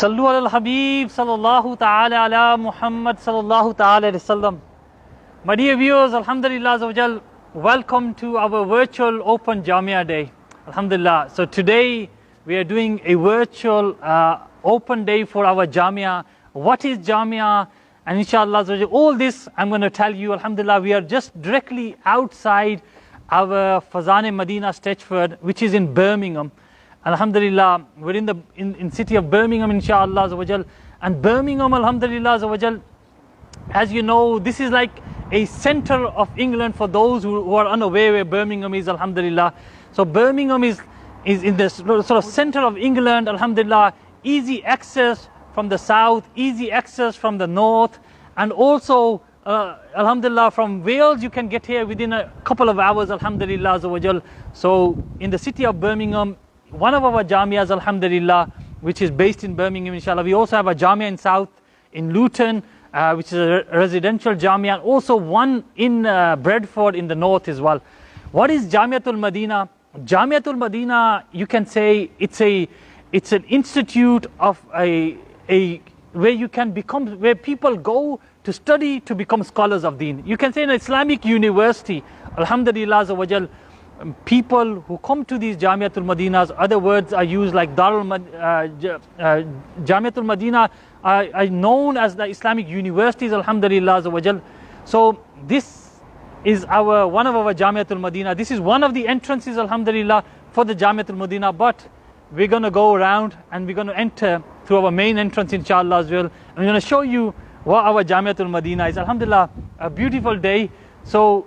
Sallu ala al-Habib sallallahu ta'ala ala Muhammad sallallahu ta'ala wasallam. My dear viewers, Alhamdulillah Azza wa Jal, welcome to our virtual open Jamia day. Alhamdulillah. So today we are doing a virtual open day for our Jamia. What is Jamia? And inshallah Azza wa Jal, all this I'm going to tell you. Alhamdulillah, we are just directly outside our Fazane-e-Madina Stechford, which is in Birmingham. Alhamdulillah, we're in the city of Birmingham, inshallah Azza wa Jal. And Birmingham, Alhamdulillah Azza wa Jal, as you know, this is like a center of England for those who are unaware where Birmingham is, Alhamdulillah. So Birmingham is in the sort of center of England, Alhamdulillah. Easy access from the south, easy access from the north, and also Alhamdulillah, from Wales you can get here within a couple of hours, Alhamdulillah Azza wa Jal. So in the city of Birmingham, one of our Jamias, Alhamdulillah, which is based in Birmingham, inshallah. We also have a Jamia in South, in Luton, which is a residential Jamia, and also one in Bradford in the north as well. What is Jamiatul Madina? Jamiatul Madina, you can say it's an institute of where you can become, where people go to study to become scholars of Deen. You can say an Islamic university, Alhamdulillah Azza wa Jal. People who come to these Jamiatul Madinas, other words are used like Jamiatul Madina are known as the Islamic universities, Alhamdulillah Azza wa Jal. So this is one of our Jamiatul Madina. This is one of the entrances, Alhamdulillah, for the Jamiatul Madina. But we're going to go around and we're going to enter through our main entrance, inshallah as well. And we're going to show you what our Jamiatul Madina is. Alhamdulillah, a beautiful day. So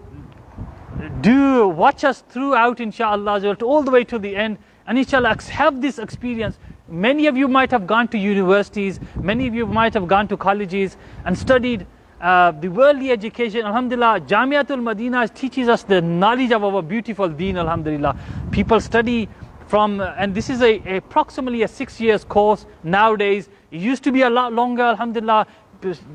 do watch us throughout, inshallah, all the way to the end, and inshallah have this experience. Many of you might have gone to universities, many of you might have gone to colleges and studied the worldly education. Alhamdulillah, Jamiatul Madina teaches us the knowledge of our beautiful Deen, Alhamdulillah. People study from, and this is approximately a 6 years course nowadays. It used to be a lot longer, Alhamdulillah.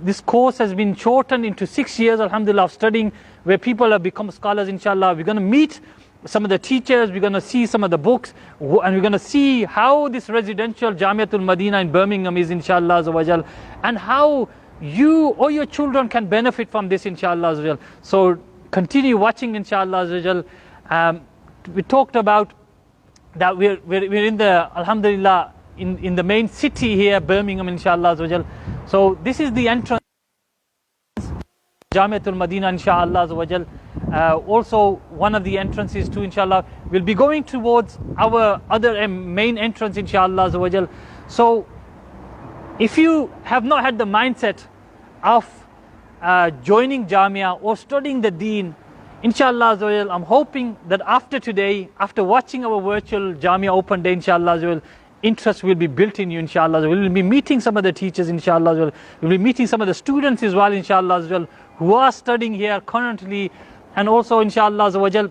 This course has been shortened into 6 years, Alhamdulillah, of studying, where people have become scholars, inshallah. We're going to meet some of the teachers, we're going to see some of the books, and we're going to see how this residential Jamiatul Madina in Birmingham is, inshallah Azza wa Jal, and how you or your children can benefit from this, inshallah Azza wa Jal. So continue watching, inshallah Azza wa Jal. We talked about that we're in the, Alhamdulillah, in the main city here, Birmingham, inshallah Azza wa Jal. So this is the entrance, Jamiatul Madina, inshallah Azza wa Jal. Also one of the entrances too, inshallah. We'll be going towards our other main entrance, inshallah Azza wa Jal. So if you have not had the mindset of joining Jamia or studying the Deen, inshallah Azza wa Jal, I'm hoping that after today, after watching our virtual Jamia open day, inshallah Azza wa Jal, interest will be built in you, inshallah. We'll be meeting some of the teachers, inshallah as well. We'll be meeting some of the students as well, inshallah as well, who are studying here currently. And also, inshallah Azza wa Jal,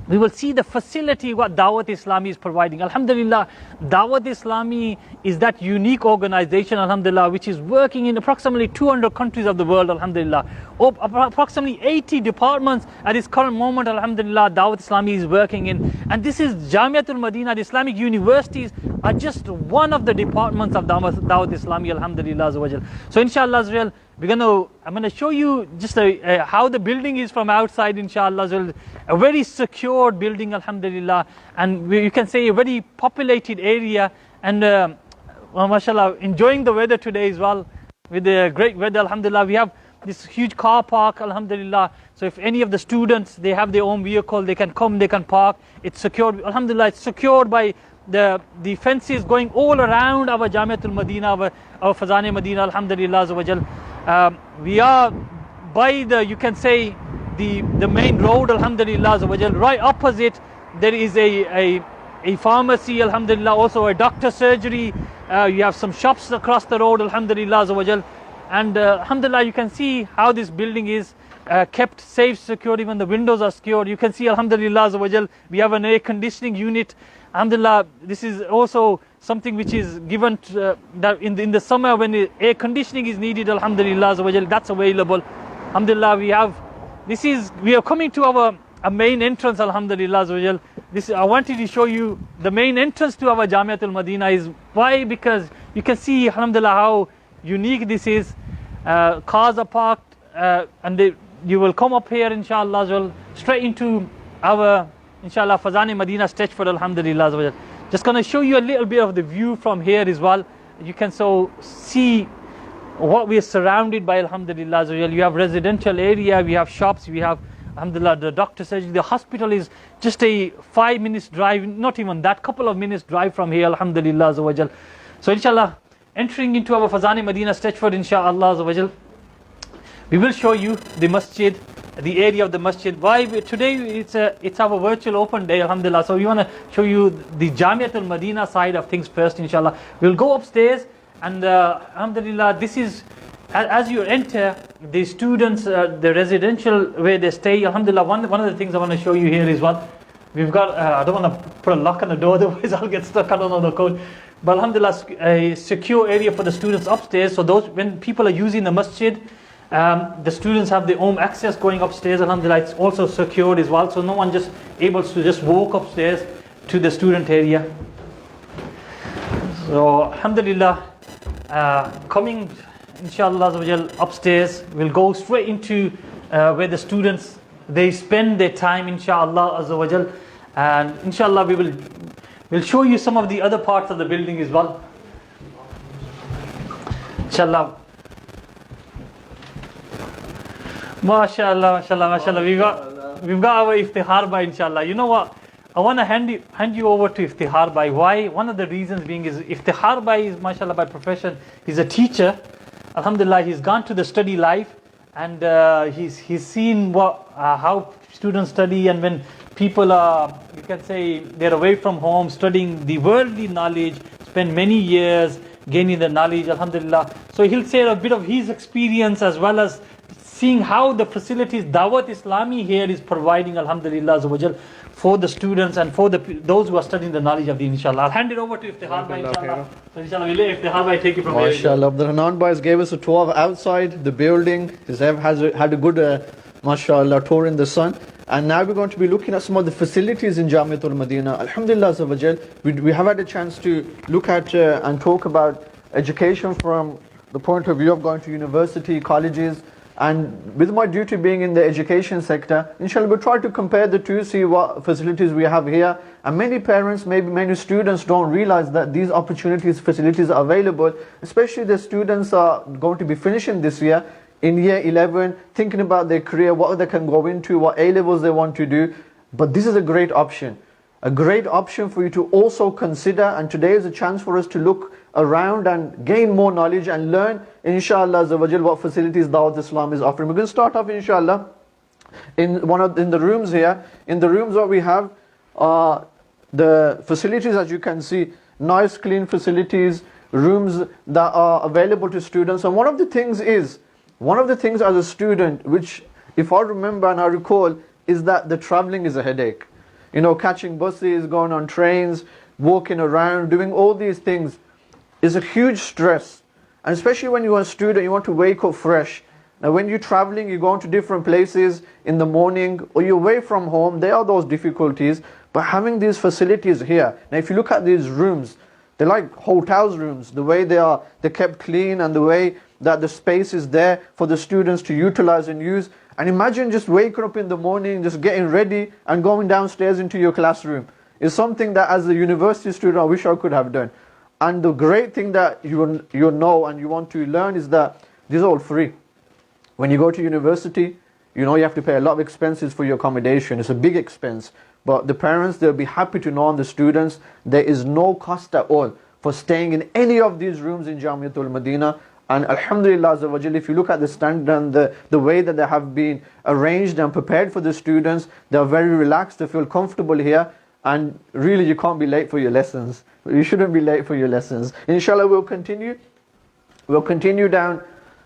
we will see the facility what Dawat Islami is providing. Alhamdulillah, Dawat Islami is that unique organization, Alhamdulillah, which is working in approximately 200 countries of the world, Alhamdulillah. Approximately 80 departments at this current moment, Alhamdulillah, Dawat Islami is working in. And this is Jamiatul Madina. The Islamic universities are just one of the departments of Dawat Islami, Alhamdulillah Azza wa Jal. So inshallah as well, I'm going to show you just how the building is from outside, inshallah as well. A very secured building, Alhamdulillah, and you can say a very populated area. And mashallah, enjoying the weather today as well, with the great weather, Alhamdulillah. We have this huge car park, Alhamdulillah. So if any of the students, they have their own vehicle, they can come, they can park. It's secured, Alhamdulillah. It's secured by the fences going all around our Jamiatul Madina, our Fazane-e-Madina, Alhamdulillah Azza wa Jal. We are by the, you can say, the main road, Alhamdulillah Azza wa Jal. Right opposite there is a pharmacy, Alhamdulillah, also a doctor's surgery. You have some shops across the road, Alhamdulillah Azza wa Jal. And Alhamdulillah, you can see how this building is kept safe, secure. Even the windows are secured. You can see, Alhamdulillah Azza wa Jal, we have an air conditioning unit. Alhamdulillah, this is also something which is given that in the summer when air conditioning is needed, Alhamdulillah Azza wa Jal, that's available. Alhamdulillah, we are coming to our main entrance, Alhamdulillah Azza wa Jal. I wanted to show you the main entrance to our Jamiatul Madina is why, because You can see, alhamdulillah, how unique this is. Cars are parked, and you will come up here, inshallah, as well, straight into our, inshallah, Fazani Madina Stretchford, alhamdulillah, as well. Just going to show you a little bit of the view from here as well. You can so see what we are surrounded by, alhamdulillah, as well. You have residential area, we have shops, we have, alhamdulillah, the doctor surgery. The hospital is just a 5 minutes drive, not even that, couple of minutes drive from here, alhamdulillah, as well. So inshallah, entering into our Fazani Madina Stretchford, inshallah, as well, we will show you the masjid, the area of the masjid. Why? Today it's our virtual open day, alhamdulillah. So we want to show you the Jamiatul Madina side of things first, inshallah. We'll go upstairs, and alhamdulillah, this is, as you enter, the students, the residential where they stay, alhamdulillah, one of the things I want to show you here is what we've got. I don't want to put a lock on the door, otherwise I'll get stuck. I don't know the code. But alhamdulillah, a secure area for the students upstairs. So those, when people are using the masjid, the students have their own access going upstairs, alhamdulillah. It's also secured as well, so no one just able to just walk upstairs to the student area. So alhamdulillah, coming inshallah upstairs, we'll go straight into where the students, they spend their time, inshallah, and inshallah we'll show you some of the other parts of the building as well, inshallah. MashaAllah, MashaAllah, MashaAllah. We've got our iftihar bhai, inshallah. You know what? I want to hand you over to iftihar bhai. Why? One of the reasons being is iftihar bhai is, mashallah, by profession, he's a teacher. Alhamdulillah, he's gone to the study life, and he's seen how students study, and when people are, you can say, they're away from home studying the worldly knowledge, spend many years gaining the knowledge, alhamdulillah. So he'll share a bit of his experience as well as seeing how the facilities Dawat Islami here is providing, alhamdulillah, for the students and for those who are studying the knowledge of Deen, inshallah. I'll hand it over to Iftihar bhai, inshallah. So inshallah, we'll let Iftihar bhai take it from here. MashaAllah, Abdul Hanan bhai gave us a tour of outside the building. He had a good, MashaAllah, tour in the sun. And now we're going to be looking at some of the facilities in Jamiatul Madina. Alhamdulillah, we have had a chance to look at and talk about education from the point of view of going to university, colleges. And with my duty being in the education sector, inshallah, we'll try to compare the two, see what facilities we have here. And many parents, maybe many students don't realize that these opportunities, facilities are available, especially the students are going to be finishing this year in year 11, thinking about their career, what they can go into, what A-levels they want to do. But this is a great option for you to also consider. And today is a chance for us to look around and gain more knowledge and learn, inshallah, what facilities Dawat Islam is offering. We're going to start off, inshallah, in the rooms here. In the rooms what we have, the facilities, as you can see, nice clean facilities, rooms that are available to students. And one of the things as a student, which if I remember and I recall, is that the traveling is a headache. You know, catching buses, going on trains, walking around, doing all these things is a huge stress. And especially when you're a student, you want to wake up fresh. Now when you're traveling, you're going to different places in the morning, or you're away from home, there are those difficulties. But having these facilities here, now if you look at these rooms, they're like hotels rooms, the way they're kept clean, and the way that the space is there for the students to utilize and use. And imagine just waking up in the morning, just getting ready and going downstairs into your classroom. It's something that as a university student, I wish I could have done. And the great thing that you know and you want to learn is that this is all free. When you go to university, you know you have to pay a lot of expenses for your accommodation. It's a big expense. But the parents, they'll be happy to know, and the students, there is no cost at all for staying in any of these rooms in Jamiatul Madina. And alhamdulillah, if you look at the standard and the way that they have been arranged and prepared for the students, they're very relaxed, they feel comfortable here. And really, you can't be late for your lessons. You shouldn't be late for your lessons. Inshallah, we'll continue down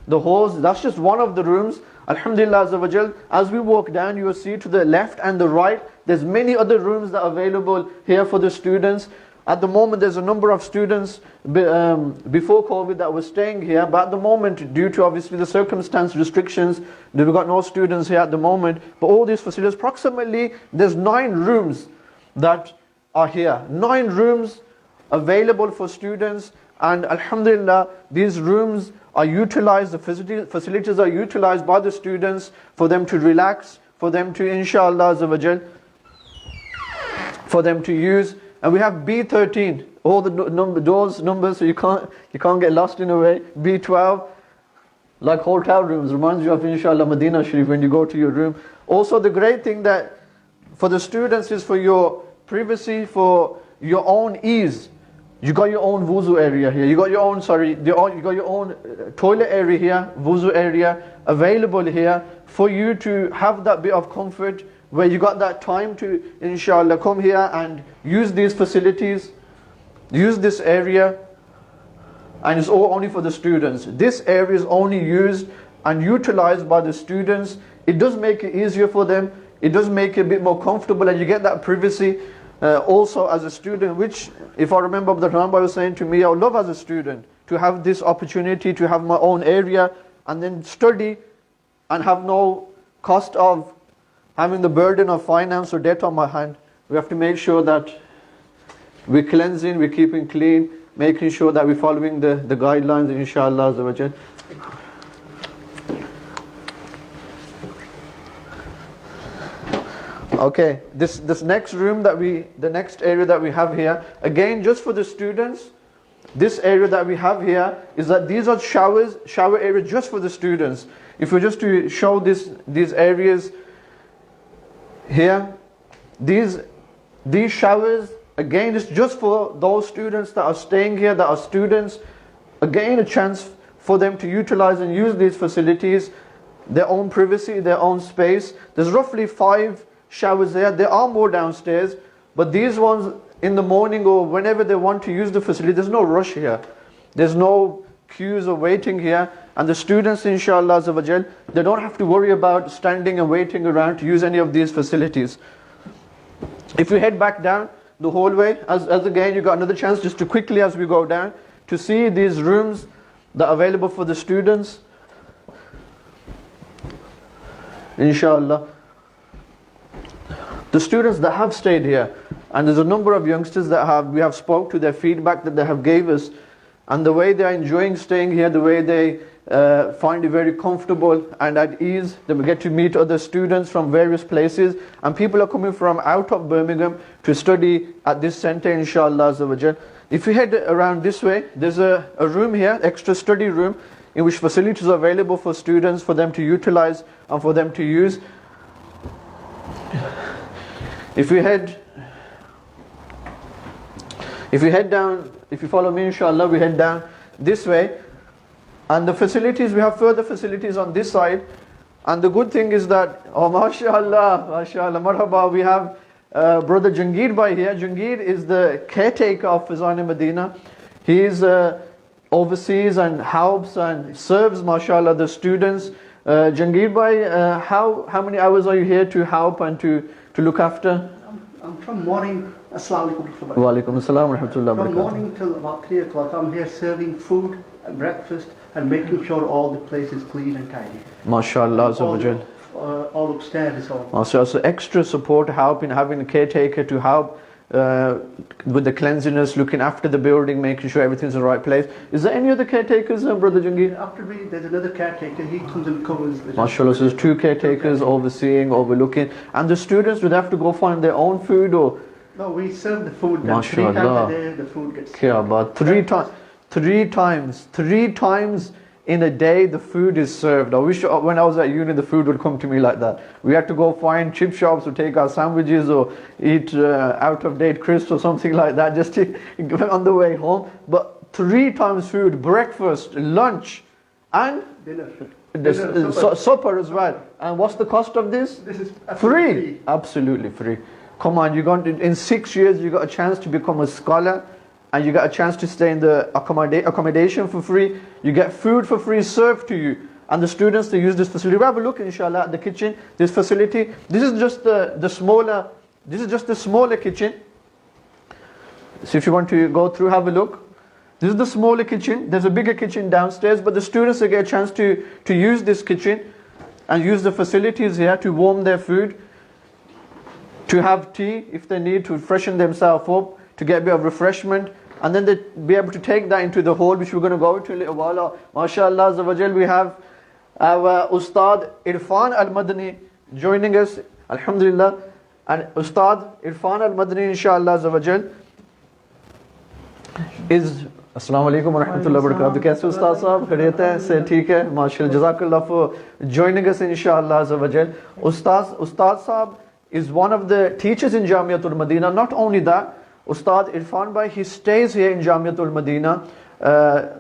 the halls. That's just one of the rooms. Alhamdulillah, as we walk down, you will see to the left and the right, there's many other rooms that are available here for the students. At the moment, there's a number of students before COVID that were staying here, but at the moment, due to obviously the circumstance restrictions, we've got no students here at the moment. But all these facilities, approximately, there's 9 rooms that are here. 9 rooms available for students, And alhamdulillah, these rooms are utilized, the facilities are utilized by the students for them to relax, for them to, inshallah azza wa jal, for them to use. And we have B13, all the doors, numbers, so you can't get lost in a way. B12, like hotel rooms, reminds you of inshallah Medina Sharif when you go to your room. Also the great thing that for the students is for your privacy, for your own ease. You got your own wuzu area here. You got your own, toilet area here, wuzu area available here for you to have that bit of comfort where you got that time to, inshallah, come here and use these facilities, use this area. And it's all only for the students. This area is only used and utilized by the students. It does make it easier for them. It does make it a bit more comfortable, and you get that privacy also as a student, which, if I remember the Rambai was saying to me, I would love as a student to have this opportunity to have my own area and then study and have no cost of having the burden of finance or debt on my hand. We have to make sure that we're cleansing, we're keeping clean, making sure that we're following the guidelines, inshallah azza wa jal. Okay, this next room the next area that we have here, again just for the students. This area that we have here is that these are shower areas just for the students. If we just to show these areas here, these showers, again, it's just for those students that are staying here, that are students. Again, a chance for them to utilize and use these facilities, their own privacy, their own space. There's roughly 5 showers there. There are more downstairs, but these ones in the morning or whenever they want to use the facility, there's no rush here. There's no queues or waiting here. And the students, inshallah azza wa jal, they don't have to worry about standing and waiting around to use any of these facilities. If we head back down the hallway, as again you got another chance just to quickly as we go down to see these rooms that are available for the students, inshallah. The students that have stayed here, and there's a number of youngsters that we have spoke to their feedback that they have gave us, and the way they are enjoying staying here, the way they find it very comfortable and at ease. They will get to meet other students from various places, and people are coming from out of Birmingham to study at this center, inshallah azza wa jal. If you head around this way, there's a room here, extra study room, in which facilities are available for students, for them to utilize and for them to use. If you head down, if you follow me, inshallah, we head down this way. And the facilities, we have further facilities on this side. And the good thing is that, oh mashallah, marhaba, we have brother Jangir Bhai here. Jangir is the caretaker of Faizan Medina. He is overseas and helps and serves, mashallah, the students. Jangir Bhai, how many hours are you here to help and to look after? I'm from morning. Assalamu alaikum. Wa alaikum assalam wa rahmatullahi wa From barakatuh. morning till about 3 o'clock, I'm here serving food and breakfast and making sure all the place is clean and tidy. MashaAllah azza wa jal. All upstairs is all. So extra support, help in having a caretaker to help with the cleanliness, looking after the building, making sure everything's in the right place. Is there any other caretakers, Brother Jangir? After me, there's another caretaker. He comes and covers. MashaAllah, so there's 2 caretakers overseeing, overlooking. And the students would have to go find their own food, or? No, we serve the food. MashaAllah. 3 times a day, the food gets. Kya baat. 3 times in a day the food is served. I wish when I was at uni the food would come to me like that. We had to go find chip shops or take our sandwiches or eat out of date crisps or something like that just to on the way home. But 3 times food, breakfast, lunch and Dinner. supper as well. And what's the cost of this? This is Free. Absolutely free. Come on, in 6 years you got a chance to become a scholar. And you got a chance to stay in the accommodation for free. You get food for free served to you. And the students, they use this facility. We have a look, inshallah, at the kitchen. This facility, this is just the smaller kitchen. So if you want to go through, have a look. This is the smaller kitchen. There's a bigger kitchen downstairs, but the students, they get a chance to use this kitchen and use the facilities here to warm their food, to have tea if they need to freshen themselves up, to get a bit of refreshment, and then they be able to take that into the hall, which we're going to go into a little while. MashaAllah Azza wa Jal, we have our Ustad Irfan Al-Madani joining us, Alhamdulillah. And Ustad Irfan Al-Madani, inshallah Azza wa Jal, is Assalamu alaikum wa rahmatullahi wa barakatuh. Kaise Ustad Sahab? Khairiyat hai? Se theek hai? MashaAllah. Jazakallah for joining us, inshallah Azza wa Jal. Ustad Sahab is one of the teachers in Jamiatul Madina. Not only that, Ustad Irfan Bhai, he stays here in Jamiatul Madina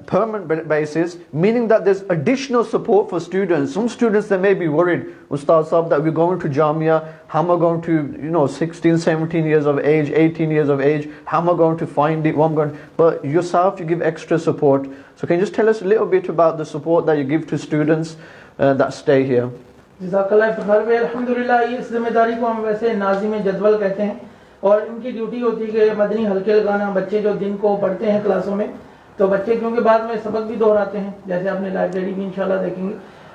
permanent basis, meaning that there's additional support for students. Some students, they may be worried, Ustad Sahab, that we're going to Jamia, how am I going to, 16, 17 years of age, 18 years of age, how am I going to find it, what I'm going to... But yourself, you give extra support. So can you just tell us a little bit about the support that you give to students that stay here? जज़ाकल्लाह ख़ैर। अल्हम्दुलिल्लाह, इस जिम्मेदारी को हम वैसे नाज़िम जदवल कहते हैं और इनकी ड्यूटी होती है कि मदनी हल्के लगाना। बच्चे जो दिन को पढ़ते हैं क्लासों में, तो बच्चे क्योंकि बाद में सबक भी दोहराते हैं, जैसे आपने लाइब्रेरी भी इंशाल्लाह देखेंगे,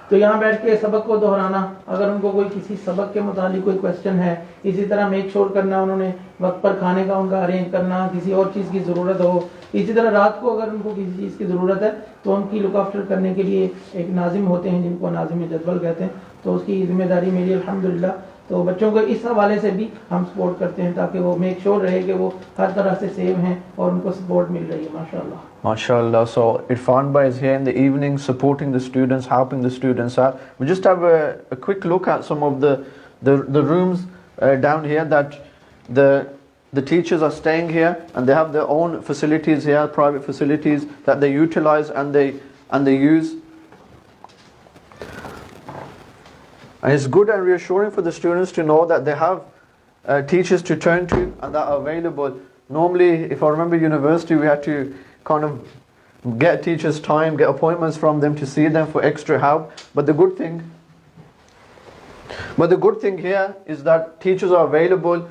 तो यहाँ बैठ के सबक को दोहराना, अगर उनको कोई किसी सबक के मुतालिक कोई क्वेश्चन है, इसी तरह मेक श्योर करना उन्होंने वक्त पर खाने का उनका अरेंज करना, किसी और चीज़ की ज़रूरत हो, इसी तरह रात को अगर उनको किसी चीज़ की ज़रूरत है तो उनकी लुक आफ्टर करने के लिए एक नाजिम होते हैं जिनको नाजिम जदवल कहते हैं, तो उसकी जिम्मेदारी मेरी अल्हम्दुलिल्लाह। तो बच्चों को इस हवाले से भी हम सपोर्ट करते हैं ताकि वो मेक श्योर रहे कि वो हर तरह से सेव हैं और उनको सपोर्ट मिल रही है, माशाल्लाह। MashaAllah. So Irfan Bhai is here in the evening supporting the students, helping the students out. We just have a quick look at some of the rooms down here that the teachers are staying here, and they have their own facilities here, private facilities that they utilize and they use. And it's good and reassuring for the students to know that they have teachers to turn to and that are available. Normally, if I remember university, we had to kind of get teachers' time, get appointments from them to see them for extra help. But the good thing here is that teachers are available,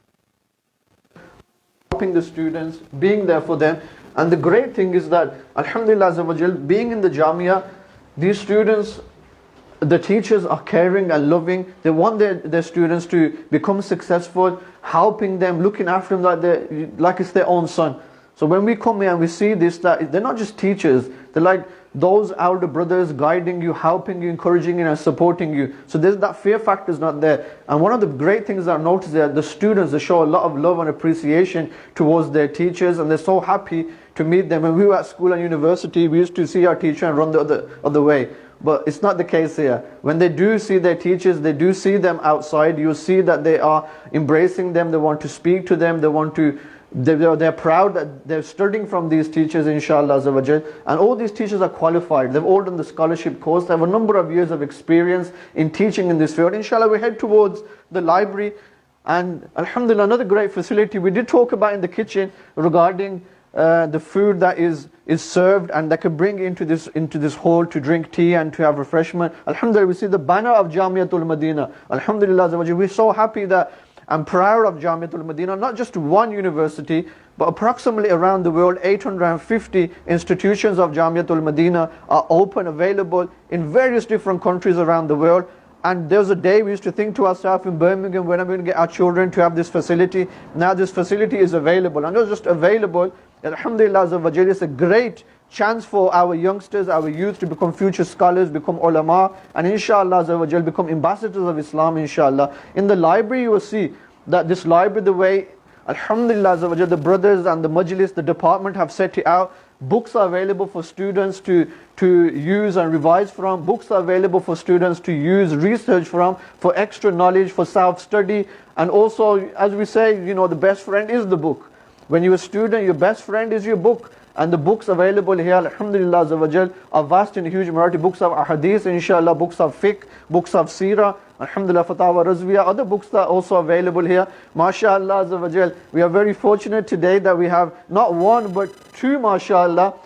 helping the students, being there for them. And the great thing is that, Alhamdulillah Azza wa Jal, being in the Jamia, these students, the teachers are caring and loving. They want their students to become successful, helping them, looking after them like it's their own son. So when we come here and we see this, that they're not just teachers, they're like those elder brothers guiding you, helping you, encouraging you and supporting you. So that fear factor is not there. And one of the great things that I noticed is that the students, they show a lot of love and appreciation towards their teachers, and they're so happy to meet them. When we were at school and university, we used to see our teacher and run the other way. But it's not the case here. When they do see their teachers, they do see them outside, you see that they are embracing them, they want to speak to them, they're proud that they're studying from these teachers, inshallah Azza wa Jal. And all these teachers are qualified. They've all done the scholarship course. They have a number of years of experience in teaching in this field. Inshallah, we head towards the library. And alhamdulillah, another great facility. We did talk about in the kitchen regarding the food that is served and that can bring into this hall to drink tea and to have refreshment. Alhamdulillah, we see the banner of Jamiatul Madina. Alhamdulillah, we're so happy that I'm proud of Jamiatul Madina, not just one university, but approximately around the world, 850 institutions of Jamiatul Madina are open, available in various different countries around the world. And there was a day we used to think to ourselves in Birmingham, when are we going to get our children to have this facility? Now this facility is available. And not just available, alhamdulillah, it's a great chance for our youngsters, our youth to become future scholars, become ulama, and inshallah become ambassadors of Islam, inshallah. In the library you will see that this library, the way, alhamdulillah, the brothers and the majlis, the department have set it out. Books are available for students to use and revise from. Books are available for students to use, research from, for extra knowledge, for self-study. And also, as we say, the best friend is the book. When you're a student, your best friend is your book. And the books available here, alhamdulillah Azza wa Jal, are vast in a huge variety. Books of ahadith, inshallah, books of fiqh, books of seerah, alhamdulillah, fatawa razwiyah, other books that are also available here. MashaAllah Azza wa Jal, we are very fortunate today that we have not one but two, MashaAllah,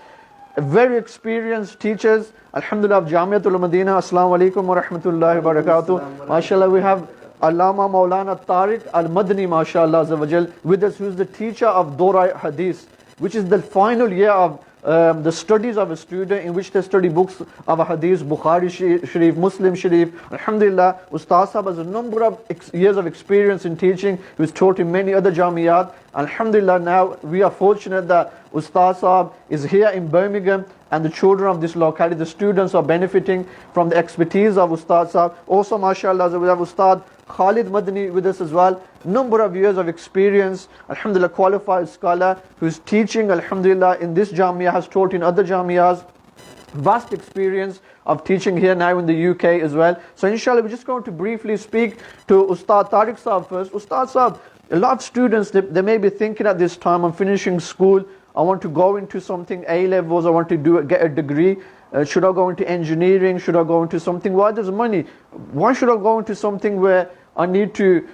very experienced teachers, alhamdulillah, of Jamiatul Madina. Assalamu alaikum wa rahmatullahi wa barakatuh. MashaAllah, we have Allama Maulana Tariq Al-Madani, MashaAllah Azza wa Jal, with us, who is the teacher of Dora Hadith, which is the final year of the studies of a student, in which they study books of Hadith, Bukhari Sharif, Muslim Sharif. Alhamdulillah, Ustaz Sahab has a number of years of experience in teaching. He was taught in many other Jamiyat. Alhamdulillah, now we are fortunate that Ustad Sahab is here in Birmingham, and the children of this locality, the students are benefiting from the expertise of Ustad Sahab. Also, mashallah, we have Ustad Khalid Madani with us as well. Number of years of experience, alhamdulillah, qualified scholar who's teaching, alhamdulillah, in this Jamia, has taught in other Jamias. Vast experience of teaching here now in the UK as well. So inshallah, we're just going to briefly speak to Ustad Tariq Sahab first. Ustad Sahab, a lot of students, they may be thinking at this time, I'm finishing school, I want to go into something A-levels, I want to get a degree. Should I go into engineering? Should I go into something? Why there's money? Why should I go into something where I need to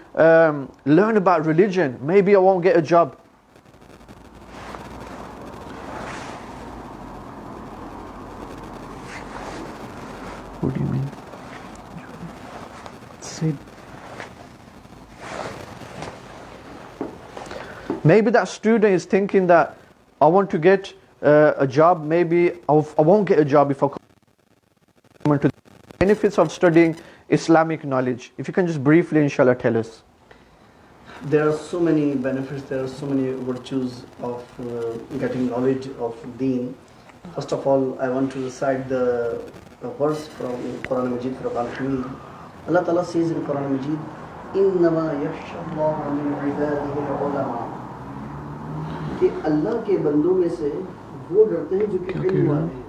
learn about religion? Maybe I won't get a job. What do you mean? See, maybe that student is thinking that I want to get a job, maybe I won't get a job if I come into the benefits of studying Islamic knowledge. If you can just briefly, inshallah, tell us. There are so many benefits, there are so many virtues of getting knowledge of Deen. First of all, I want to recite the verse from Quran Majid, Furqan Hamid. Allah Ta'ala says in Quran Majid, إِنَّمَا يَخْشَى اللَّهَ مِنْ عِبَادِهِ الْعُلَمَاء, कि अल्लाह के बंदों में से वो डरते हैं जो कि इल्म वाले हैं।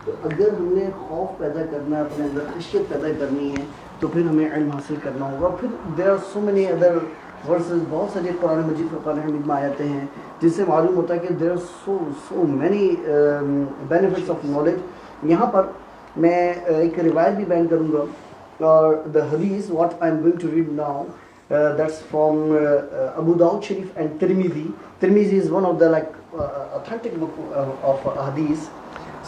तो अगर हमने खौफ पैदा करना है, अपने अंदर खशियत पैदा करनी है, तो फिर हमें इल्म हासिल करना होगा। फिर there are so many other verses, बहुत सारे कुरान मजीद फुरकान हमीद में आयतें हैं जिससे मालूम होता है कि there are so many benefits of knowledge. यहाँ पर मैं एक रिवायत भी बयान करूँगा, और द हदीस what I am going to read now, that's from Abu Dawud Sharif and Tirmidhi. Tirmidhi is one of the authentic book of hadith.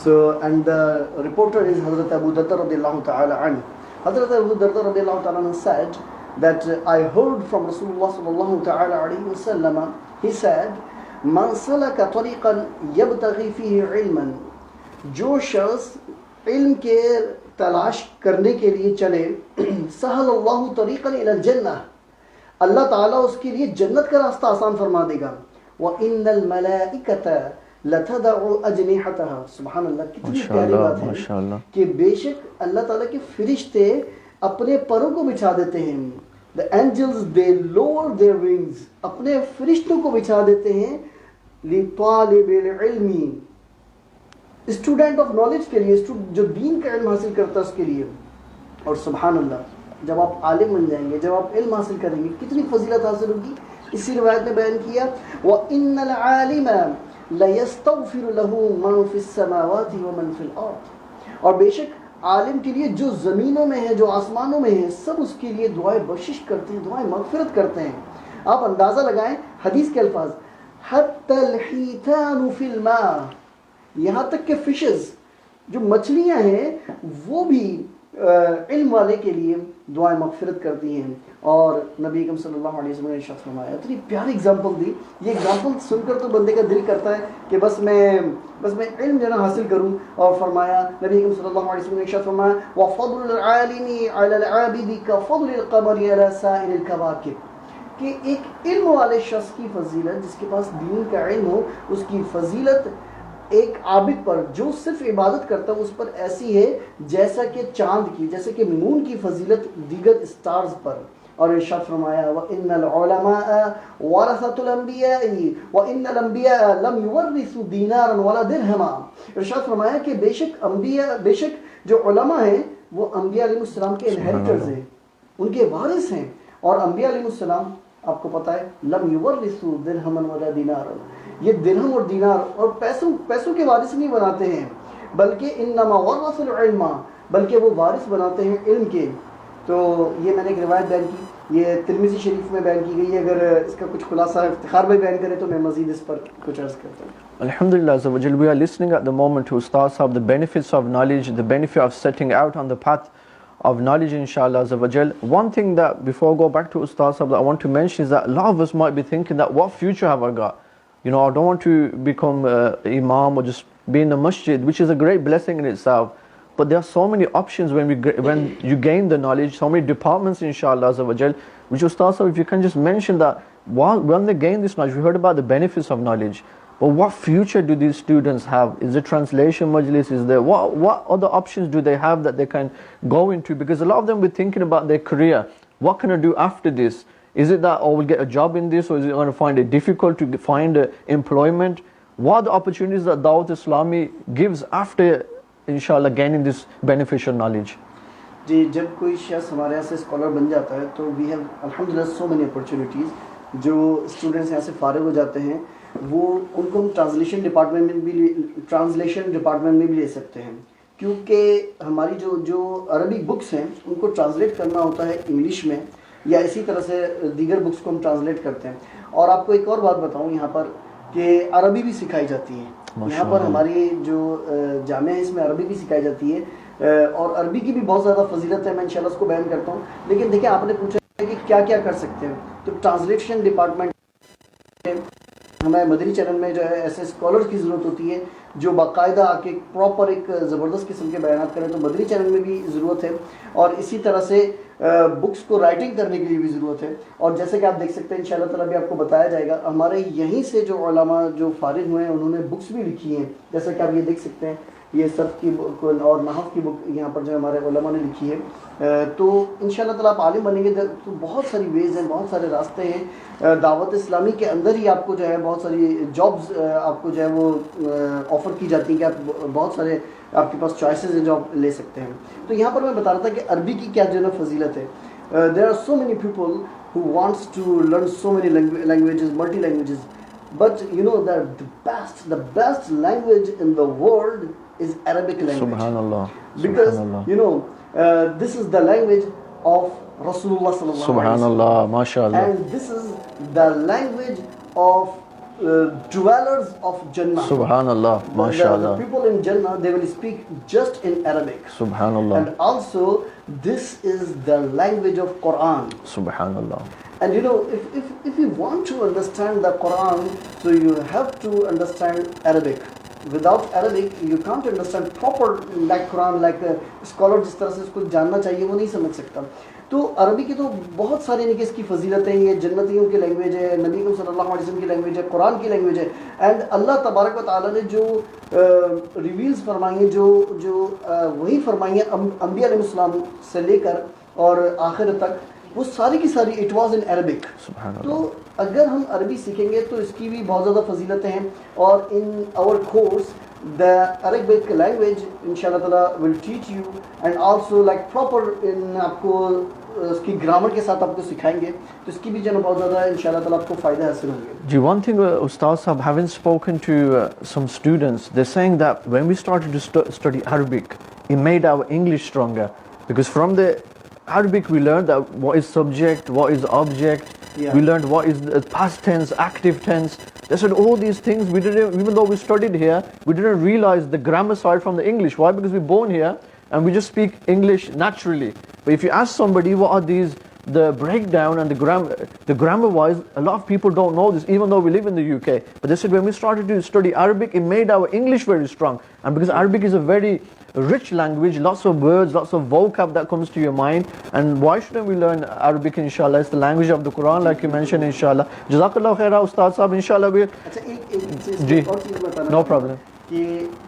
So, and the reporter is Hazrat Abu Darda radiallahu ta'ala anhu. Hazrat Abu Darda radiallahu ta'ala anhu said that I heard from Rasulullah sallallahu ta'ala alayhi wa sallam, he said, Man salaka tariqan yabtaghi fihi ilman, जो शख्स इल्म के तलाश करने के लिए चले, सहलल्लाहु तरीक़न इलल जन्नह, अल्लाह ताला उसके लिए जन्नत का रास्ता आसान फरमा देगा। व इन्नल मलाइकता लतदउ अजनिहतहा, सुभान अल्लाह, कितनी प्यारी बात है कि बेशक अल्लाह ताला के फरिश्ते अपने परों को बिछा देते हैं। The angels they lower their wings, अपने फरिश्तों को बिछा देते हैं लितालिबिल इल्मी, स्टूडेंट ऑफ नॉलेज के लिए, जो दीन का इल्म हासिल करता है उसके लिए। और सुभान अल्लाह, जब आप आलिम बन जाएंगे, जब आप इल्म हासिल करेंगे, कितनी फजीलत हासिल होगी। इसी रिवायत में बयान किया, व इन्नल आलिम लयस्तगफिरु लहु मन फिस समावाति व मन फिल अर्द, और बेशक आलिम के लिए जो ज़मीनों में है, जो आसमानों में है, सब उसके लिए दुआएं बख्शिश करते हैं, दुआएं मगफिरत करते हैं। आप अंदाज़ा लगाएं हदीस के अल्फाज, हत्तल हितानु फिल मा, यहाँ तक के फिशेस, जो मछलियाँ हैं, वो भी इल्म वाले के लिए दुआएं मगफिरत करती हैं। और नबी अकरम सल्लल्लाहु अलैहि वसल्लम ने इरशाद फरमाया, इतनी प्यारी एग्जाम्पल दी। ये एग्जाम्पल सुनकर तो बंदे का दिल करता है कि बस मैं इल्म जो ना हासिल करूं। और फरमाया, नबी अकरम सल्लल्लाहु अलैहि वसल्लम ने इरशाद फरमाया, व फضलुल आलिमी अलल आबिदी का फضलुल क़मरी अला साइरिल कवाकिब, कि एक इल्म वाले शख्स की फजीलत, जिसके पास दीन का इल्म हो, उसकी फजीलत एक आबिद पर जो सिर्फ इबादत करता है उस पर ऐसी है जैसा कि चांद की, जैसे कि मून की फजीलत दीगर स्टार्स पर। और इरशाद फरमाया, व इन्नल उलमा वरसतुल अंबिया व इन्नल अंबिया लम युवर्रिसु दीनारन वला दिरहमा। इरशाद फरमाया कि बेशक जो उलमा हैं वो अंबिया अलैहिस्सलाम के इनहेरिटर्स हैं, उनके वारिस हैं। और अंबिया अलैहिस्सलाम, आपको पता है, लम युवर्रिसु दिरहमन वला दीनारन, ये दिरहम और दीनार और पैसों के वारिस नहीं बनाते हैं, बल्कि इन्नमा वरसुल इल्मा, बल्कि वो वारिस बनाते हैं इल्म के। तो ये मैंने एक रिवायत बयान की, ये तिरमिज़ी शरीफ में बयान की गई है। अगर इसका कुछ खुलासा इफ्तिखार भाई बयान करे तो मैं मज़ीद इस पर कुछ अर्ज़ करता हूँ। Alhamdulillah, we are listening at the moment to Ustad Sahab, the benefits of knowledge, the benefit of setting out on the path of knowledge, inshallah. One thing that, before I go back to Ustad Sahab, that I want to mention is that a lot of us might be thinking that, what future have I got? You know, I don't want to become imam or just be in the masjid, which is a great blessing in itself. But there are so many options when you gain the knowledge, so many departments, inshallah, which Ustad Sahab, if you can just mention that, when they gain this knowledge, we heard about the benefits of knowledge. But what future do these students have? Is there translation majlis? Is there what other options do they have that they can go into? Because a lot of them were thinking about their career. What can I do after this? Is it that I will get a job in this, or is it going to find it difficult to find employment? What are the opportunities that Dawat Islami gives after, inshallah, gaining this beneficial knowledge? जी, जब कोई शख्स हमारे यहाँ से scholar बन जाता है तो वी हैव अल्हम्दुलिल्लाह सो मेनी अपॉर्चुनिटीज़। जो स्टूडेंट्स यहाँ से फारिग हो जाते हैं वो उनको हम ट्रांसलेशन डिपार्टमेंट में भी ले सकते हैं, क्योंकि हमारी जो अरबिक बुक्स हैं उनको ट्रांसलेट करना होता है इंग्लिश में, या इसी तरह से दीगर बुक्स को हम ट्रांसलेट करते हैं। और आपको एक और बात बताऊँ यहाँ पर कि अरबी भी सिखाई जाती है। यहाँ पर हमारी जो जामिया है इसमें अरबी भी सिखाई जाती है, और अरबी की भी बहुत ज़्यादा फजीलत है, मैं इंशाल्लाह उसको बयान करता हूँ। लेकिन देखिए, आपने पूछा कि क्या क्या कर सकते हैं, तो ट्रांसलेशन डिपार्टमेंट हमारे मदनी चैनल में जो है ऐसे स्कॉलर्स की ज़रूरत होती है जो बाकायदा आके प्रॉपर एक ज़बरदस्त किस्म के बयान करें, तो मदनी चैनल में भी ज़रूरत है। और इसी तरह से बुक्स को राइटिंग करने के लिए भी ज़रूरत है। और जैसे कि आप देख सकते हैं इंशाल्लाह ताला भी आपको बताया जाएगा, हमारे यहीं से जो उलमा जो फारिग हुए हैं उन्होंने बुक्स भी लिखी हैं। जैसे कि आप ये देख सकते हैं, ये सर्फ की बुक और नहव की बुक यहाँ पर जो हमारे उलमा ने लिखी है। तो इंशाल्लाह ताला आप आलिम बनेंगे तो बहुत सारी वेज़ हैं, बहुत सारे रास्ते हैं। दावत इस्लामी के अंदर ही आपको जो है बहुत सारी जॉब्स आपको जो है वो ऑफ़र की जाती हैं कि आप बहुत सारे आपके पास चॉइसेस हैं जो आप ले सकते हैं। तो यहाँ पर मैं बता रहा था कि अरबी की क्या जो है फजीलत है। There are so many people who wants to learn so many languages, multi languages, but you know that the best language in the world is Arabic language. Subhanallah. Because Subhanallah. you know this is the language of Rasulullah sallallahu alaihi wasallam. Subhanallah, mashallah. And this is the language of dwellers of Jannah. Subhanallah, mashallah. The people in Jannah, they will speak just in Arabic. Subhanallah. And also this is the language of Quran. Subhanallah. And you know, if you want to understand the Quran, so you have to understand Arabic. Without Arabic, you can't understand proper like Quran, like a scholar जिस तरह से इसको जानना चाहिए वो नहीं समझ सकता। तो अरबी की तो बहुत सारी इनकी इसकी फजीलतें हैं। ये जन्नतियों की लैंग्वेज है, नबी सल्लल्लाहु अलैहि वसल्लम की लैंग्वेज है, कुरान की लैंग्वेज है। एंड अल्लाह तबारक व तआला ने जो रिवील्स फरमाई हैं, जो वही फरमाई हैं अंबिया अलैहिस्सलाम से लेकर और आखिर तक, वो सारी की सारी इट वाज इन अरबिक। तो अगर हम अरबी सीखेंगे तो इसकी भी बहुत ज़्यादा फजीलतें हैं। और in our course the Arabic language इंशाल्लाह ताला will teach you, and also like proper इन आपको उसकी ग्रामर के साथ आपको सिखाएंगे, तो इसकी भी जो बहुत ज़्यादा इंशाल्लाह ताला आपको फ़ायदा हासिल होंगे। जी, one thing, Ustaz Sahab, having spoken to some students, they're saying that when we started to study Arabic, it made our English stronger, because from the Arabic we learned that what is subject, what is object. Yeah. We learned what is the past tense, active tense. They said all these things we didn't, even though we studied here, we didn't realize the grammar side from the English. Why? Because we're born here and we just speak English naturally. But if you ask somebody what are these, the breakdown and the grammar wise, a lot of people don't know this, even though we live in the UK. But they said when we started to study Arabic, it made our English very strong. And because Arabic is a very rich language, lots of words, lots of vocab that comes to your mind. And why shouldn't we learn Arabic, inshallah? It's the language of the Quran, like you mentioned, inshallah. Jazakallah khaira, Ustaz Sahab, inshallah. अच्छा, एक और चीज़ बताना, No problem. कि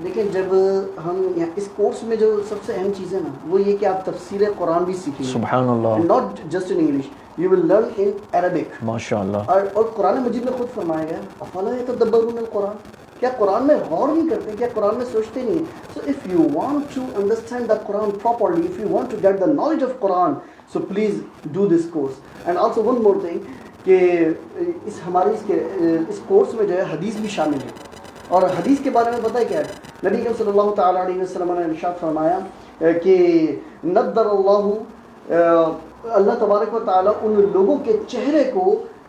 देखिए, जब हम यहाँ इस कोर्स में जो सबसे अहम चीज़ है ना, वो ये कि आप तफसीर कुरान भी सीखेंगे। Subhanallah. Not just in English, you will learn in Arabic. माशाअल्लाह। और कुरान मजीद में खुद फरमाया गया, अफला यतदब्बरून अल कुरान, क्या कुरान में गौर नहीं करते, क्या कुरान में सोचते नहीं? So if you want to understand the Quran properly, if you want to get the knowledge of Quran, so please do this course. And also one more thing कि इस हमारे इस कोर्स में जो है हदीस भी शामिल है। और हदीस के बारे में पता है क्या है? नबी सल्लल्लाहु तआला अलैहि वसल्लम ने इरशाद फरमाया कि नद्दरल्लाहु, अल्लाह तबारक व तआला उन लोगों के चेहरे को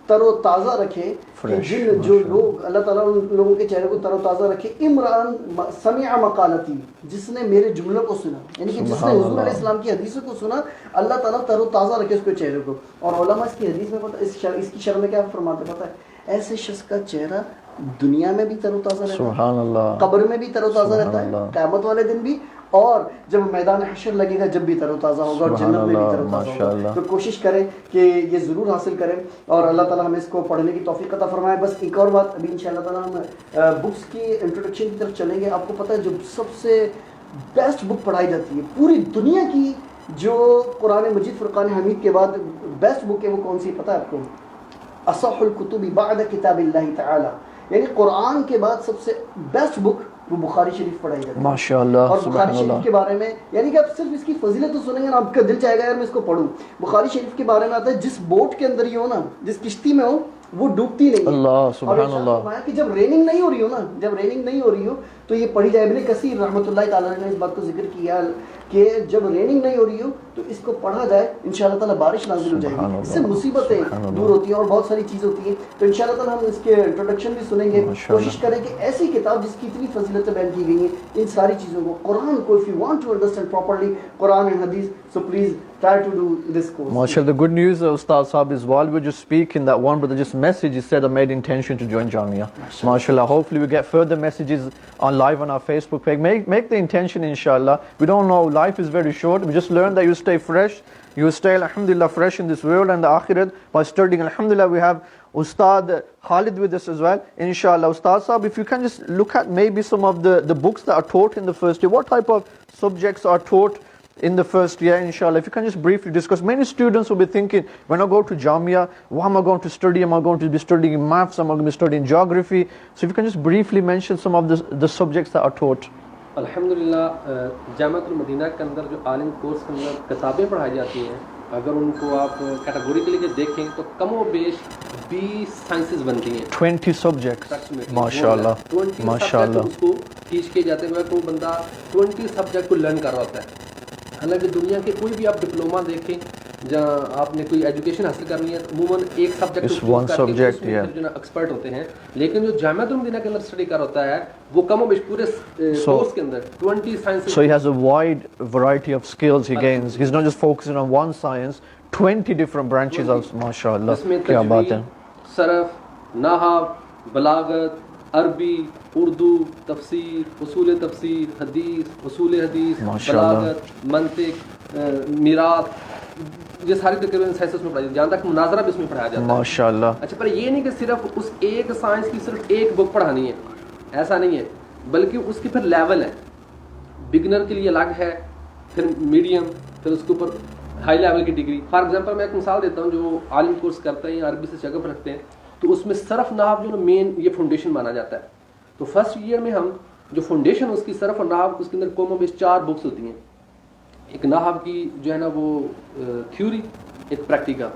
तरोताज़ा रखे कि जिन जो लोग, अल्लाह ताला उन लोगों के चेहरे को तरोताज़ा रखे, इमरान समिअ मकालती, जिसने मेरे जुमलों को सुना, यानी कि जिसने हुज़ूर अलैहि सलाम की हदीसों को सुना, अल्लाह ताला तरोताज़ा रखे उसके चेहरे को। और उलमा इसकी हदीस में पता, इसकी शर्ह में क्या फरमाते पता है? ऐसे शख्स का चेहरा दुनिया में भी तरोताज़ा रहता है, कब्र में भी तरोताज़ा रहता है, क़यामत वाले दिन भी, और जब मैदान हशर लगेगा जब भी तरोताज़ा होगा और जन्नत में भी तरोताज़ा होगा। तो कोशिश करें कि ये ज़रूर हासिल करें और अल्लाह ताला हमें इसको पढ़ने की तौफीक अता फरमाए। बस एक और बात, अभी इंशाअल्लाह ताला हम बुक्स की इंट्रोडक्शन की तरफ चलेंगे। आपको पता है जो सबसे बेस्ट बुक पढ़ाई जाती है पूरी दुनिया की, जो कुरान मजीद फुरकान हमीद के बाद बेस्ट बुक है, वो कौन सी पता है आपको? असहुल कुतुबी बाद किताबिल्लाहि तआला, यानी कुरान के बाद सबसे बेस्ट बुक वो बुखारी शरीफ पढ़ाई जाती है माशाअल्लाह। और बुखारी शरीफ के बारे में यानी कि आप सिर्फ इसकी फजीलत तो सुनेंगे ना, आपका दिल चाहेगा यार मैं इसको पढूं। बुखारी शरीफ के बारे में आता है जिस बोट के अंदर ही हो ना, जिस किश्ती में हो, वो डूबती नहीं है। अल्लाह सुभान अल्लाह। कि जब रेनिंग नहीं हो रही हो ना, जब रेनिंग नहीं हो रही हो तो ये पढ़ी जाए। इब्न कसीर रहमतुल्लाह ताला ने इस बात को जिक्र किया कि जब रेनिंग नहीं हो रही हो तो इसको पढ़ा जाए, इंशाअल्लाह ताला बारिश नाज़िल हो जाएगी, इससे मुसीबतें दूर होती हैं और बहुत सारी चीज़ होती हैं। तो इंशाअल्लाह ताला हम इसके इंट्रोडक्शन भी सुनेंगे। कोशिश करें कि ऐसी किताब जिसकी इतनी फजीलतें बयान की गई हैं, इन सारी चीज़ों को, कुरान को, if you want to understand properly Quran and हदीस, so please try to do this course. MashaAllah, the good news, Ustaz Sahab, is while we're just speaking, that one brother just messaged, he said, I made intention to join Jamia. MashaAllah, hopefully we get further messages on live on our Facebook page. Make the intention, inshallah. We don't know, life is very short. We just learned that you stay fresh. You stay, alhamdulillah, fresh in this world and the akhirat by studying. Alhamdulillah, we have Ustad Khalid with us as well. Inshallah, Ustad Sahab, if you can just look at maybe some of the books that are taught in the first year. What type of subjects are taught in the first year, inshallah? If you can just briefly discuss. Many students will be thinking, when I go to Jamia, what am I going to study? Am I going to be studying maths? Am I going to be studying geography? So if you can just briefly mention some of the subjects that are taught. अल्हम्दुलिल्लाह, जामिअतुल Medina के अंदर जो आलिम course के अंदर किताबें पढ़ाई जाती हैं, अगर उनको आप कैटेगोरिकली देखें तो कमो बेश 20 साइंसेस बनती हैं, 20 सब्जेक्ट्स। माशाल्लाह, 20 माशाल्लाह। उसको टीच किए जाते हैं। कोई बंदा 20 सब्जेक्ट को लर्न कर रहा होता है। हालांकि दुनिया के कोई भी आप डिप्लोमा देखें जहाँ आपने कोई एजुकेशन हासिल करनी है, अमूमन एक सब्जेक्ट जो एक्सपर्ट होते हैं, लेकिन जो जामिअतुल मदीना के अंदर स्टडी कर होता है वो कम बेश पूरे कोर्स के अंदर 20 science. So he has a wide variety of skills he gains. He's not just focusing on one science, 20 different branches of माशाअल्लाह। क्या बात है। सरफ, नहव, बलागत, अरबी, उर्दू, तफसीर, उसूल तफसीर, हदीस, उसूल हदीस, बलागत, मंतिक, मिरात, ये सारी तकरीबन साइंसेस में पढ़ाई जाती है। जहाँ तक मुनाजरा भी इसमें पढ़ाया जाता है माशाअल्लाह। अच्छा, पर ये नहीं कि सिर्फ उस एक साइंस की सिर्फ एक बुक पढ़ानी है, ऐसा नहीं है, बल्कि उसकी फिर लेवल है। बिगिनर के लिए अलग है, फिर मीडियम, फिर उसके ऊपर हाई लेवल की डिग्री। फॉर एग्जांपल मैं एक मिसाल देता हूँ, जो आलिम कोर्स करते हैं या अरबी से शगफ रखते हैं, तो उसमें सरफ नहव जो मेन ये फाउंडेशन माना जाता है। तो फर्स्ट ईयर में हम जो फाउंडेशन उसकी सरफ और नहव, उसके अंदर कॉमन बेस 4 बुक्स होती हैं। एक नहव की जो है ना वो थ्योरी, एक प्रैक्टिकल,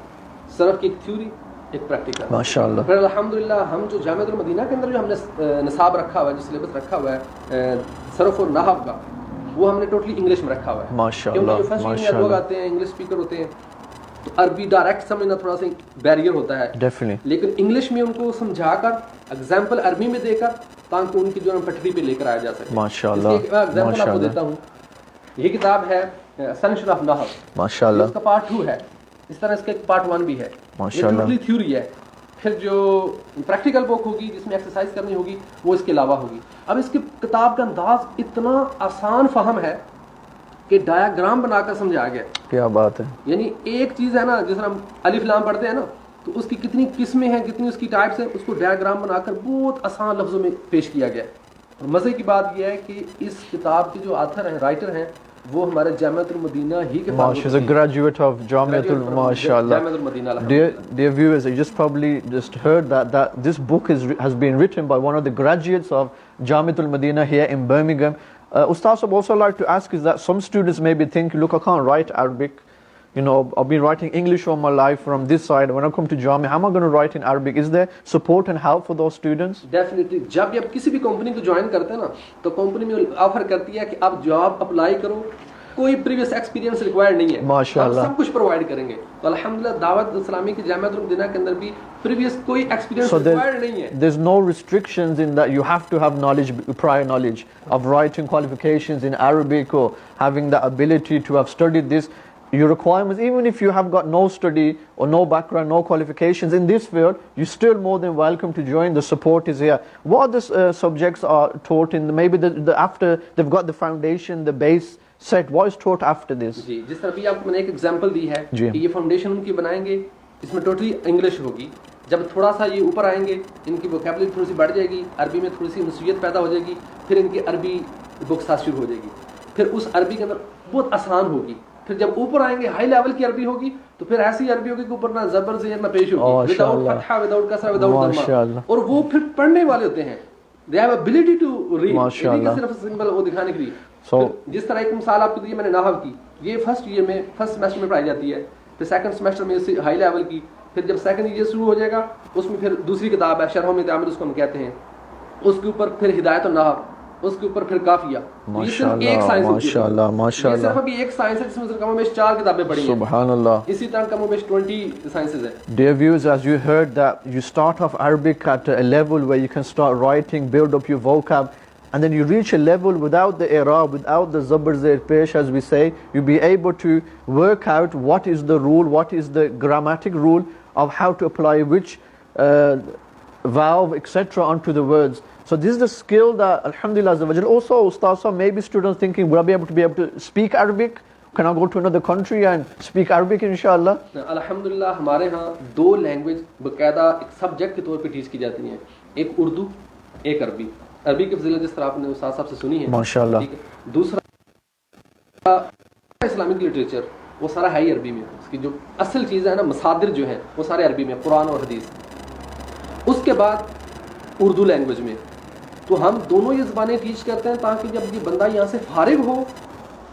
सरफ की एक थ्योरी, एक प्रैक्टिकल माशाअल्लाह। फिर अल्हम्दुलिल्लाह हम जो जामिअतुल मदीना के अंदर जो हमने निसाब रखा हुआ है, जो सिलेबस रखा हुआ है सरफ और नहव का, वो हमने टोटली इंग्लिश में रखा हुआ है माशाअल्लाह। क्योंकि फर्स्ट ईयर में लोग आते हैं इंग्लिश स्पीकर होते हैं, तो अरबी डायरेक्ट समझना थोड़ा सा बैरियर होता है डेफिनेटली, लेकिन इंग्लिश में उनको समझाकर एग्जाम्पल अरबी में देकर ताकि उनकी जो पटरी पे लेकर आया जा सके माशाअल्लाह। एग्जाम्पल आपको देता हूँ, ये किताब है सनशर ऑफ नहव माशाअल्लाह, इसका पार्ट 2 है। इस तरह इसका एक पार्ट 1 भी है माशाअल्लाह। ये थ्योरी है। फिर जो प्रैक्टिकल बुक होगी जिसमें एक्सरसाइज करनी होगी वो इसके अलावा होगी। अब इसकी किताब का अंदाज इतना आसान फहम है कि डायग्राम बनाकर समझाया गया। क्या बात है। यानी एक चीज है ना, जैसे हम अलिफ लाम पढ़ते हैं ना, तो उसकी कितनी किस्में हैं, कितनी उसकी टाइप्स हैं, उसको डायग्राम बनाकर बहुत आसान लफ्जों में पेश किया गया। और मजे की बात यह है कि इस किताब के जो ऑथर हैं, राइटर हैं, वो हमारे जामिअतुल मदीना ही के She's a graduate of Jamiatul Mashallah. Dear viewers, you just probably just heard that this book has been written by one of the graduates of Jamiatul Madina here in Birmingham. Ustaz, I'd also like to ask is that some students maybe think, look, I can't write Arabic. You know, I've been writing English all my life from this side. When I come to Jamia, how am I going to write in Arabic? Is there support and help for those students? Definitely. जब आप किसी भी company को join करते हैं ना, तो company में ऑफर करती है कि आप जॉब अप्लाई करो, कोई प्रीवियस एक्सपीरियंस रिक्वायर्ड नहीं है, माशाअल्लाह, सब कुछ प्रोवाइड करेंगे। तो अल्हम्दुलिल्लाह दावत इस्लामी की जामिअतुल मदीना के अंदर भी प्रीवियस कोई एक्सपीरियंस रिक्वायर्ड नहीं है। There's no restrictions in that you have to have knowledge, prior knowledge of writing qualifications in Arabic or having the ability to have studied this. your requirements, even if you have got no study or no background, no qualifications in this field, you're still more than welcome to join. The support is here. What other subjects are taught in maybe the after they've got the foundation, the base set? What is taught after this? जी, जिस तरह भी आपको मैंने एक example दी है जी। कि ये foundation उनकी बनाएंगे, इसमें टोटली इंग्लिश होगी। जब थोड़ा सा ये ऊपर आएंगे, इनकी वोकैबुलरी थोड़ी सी बढ़ जाएगी, अरबी में थोड़ी सी नसीहत पैदा हो जाएगी, फिर इनकी अरबी बुक्स शुरू हो जाएगी, फिर उस अरबी के अंदर बहुत आसान होगी। फिर जब ऊपर आएंगे हाई लेवल की अरबी होगी, तो फिर ऐसी अरबी होगी कि ऊपर ना जबर ज़ेर ना पेश होगी, विदाउट फतहा, विदाउट कसरा, विदाउट दम्मा, और वो फिर पढ़ने वाले होते हैं। They have ability to read, ये सिर्फ सिंपल वो दिखाने के लिए। जिस तरह एक मिसाल आपको दी मैंने नाहव की, ये फर्स्ट ईयर में फर्स्ट सेमेस्टर में पढ़ाई जाती है, फिर सेकंड सेमेस्टर में इसी हाई लेवल की, फिर जब सेकंड ईयर शुरू हो जाएगा उसमें फिर दूसरी किताब है शरह में तामिर उसको हम कहते हैं, उसके ऊपर फिर हिदायत और नाहव, उसके ऊपर फिर काफिया। ये सिर्फ एक साइंस होती है, माशाल्लाह, ये सिर्फ अभी एक साइंस है जिसमें कमोबेश 4 किताबें पढ़ी हैं। Subhanallah. इसी तरह कमोबेश 20 साइंसेस है। Dear viewers, as you heard that you start off Arabic at a level where you can start writing, build up your vocab, and then you reach a level without the i'rab, without the zabar zair pesh, as we say, you'll be able to work out what is the rule, what is the grammatic rule of how to apply which valve, etc. onto the words. So this is the skill that, alhamdulillah, also Ustaz, maybe students thinking, will I be able to speak Arabic? Can I go to another country and speak Arabic, inshallah? अल्हम्दुलिल्लाह हमारे यहाँ 2 language बकायदा एक subject के तौर पे teach की जाती हैं, एक उर्दू, एक अरबी। अरबी की फजीलत जिस तरह आपने उस्ताद साहब से सुनी है, माशाल्लाह। ठीक है। दूसरा इस्लामिक लिटरेचर, वो सारा है ही अरबी में, उसकी जो असल चीज़ है ना, मसादिर जो है वो सारे अरबी में, कुरान और हदीस। उसके बाद उर्दू लैंग्वेज में, तो हम दोनों ये ज़बानें टीच करते हैं ताकि जब ये बंदा यहाँ से फारिग हो,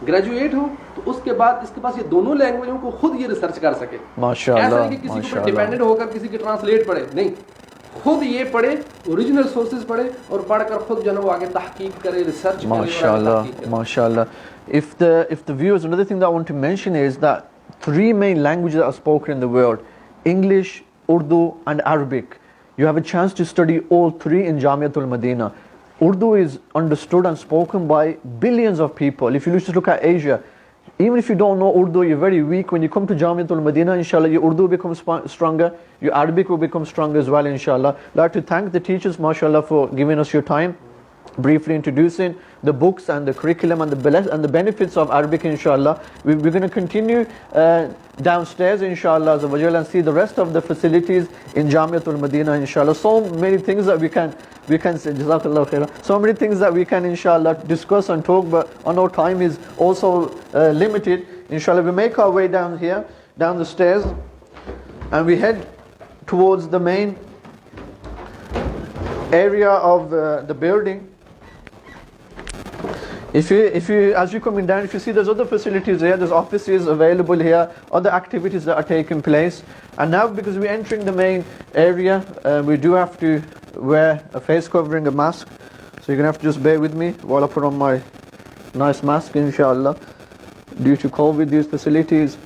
ग्रेजुएट हो, तो उसके बाद इसके पास ये दोनों लैंग्वेजों को खुद ये रिसर्च कर सके। माशाल्लाह, ऐसा नहीं कि किसी के ऊपर डिपेंडेंट होकर किसी के ट्रांसलेट पढ़े, नहीं, खुद ये पढ़े, ओरिजिनल सोर्सेज पढ़े और पढ़कर खुद जो है वो आगे तहकीक करे, रिसर्च करे। माशाल्लाह, माशाल्लाह. If the viewers, another thing that I want to mention is that 3 main languages are spoken in the world: English, Urdu, and Arabic. You have a chance to study all 3 in Jamiatul Madina. Urdu is understood and spoken by billions of people. If you just look at Asia, even if you don't know Urdu, you're very weak. When you come to Jamiatul Madina, inshallah, your Urdu becomes stronger, your Arabic will become stronger as well, inshallah. I'd like to thank the teachers, mashallah, for giving us your time, briefly introducing the books and the curriculum and the benefits of Arabic, inshallah. We're going to continue downstairs, inshallah, and see the rest of the facilities in Jamiatul Madina, inshallah. So many things that we can say, Jazakallah khairah. So many things that we can, inshallah, discuss and talk, but our time is also limited. Inshallah, we make our way down here, down the stairs, and we head towards the main area of the building. If you, as you're coming down, if you see there's other facilities here, there's offices available here, other activities that are taking place. And now, because we're entering the main area, we do have to wear a face covering, a mask. So you're going to have to just bear with me while I put on my nice mask, inshallah. Due to COVID, these facilities,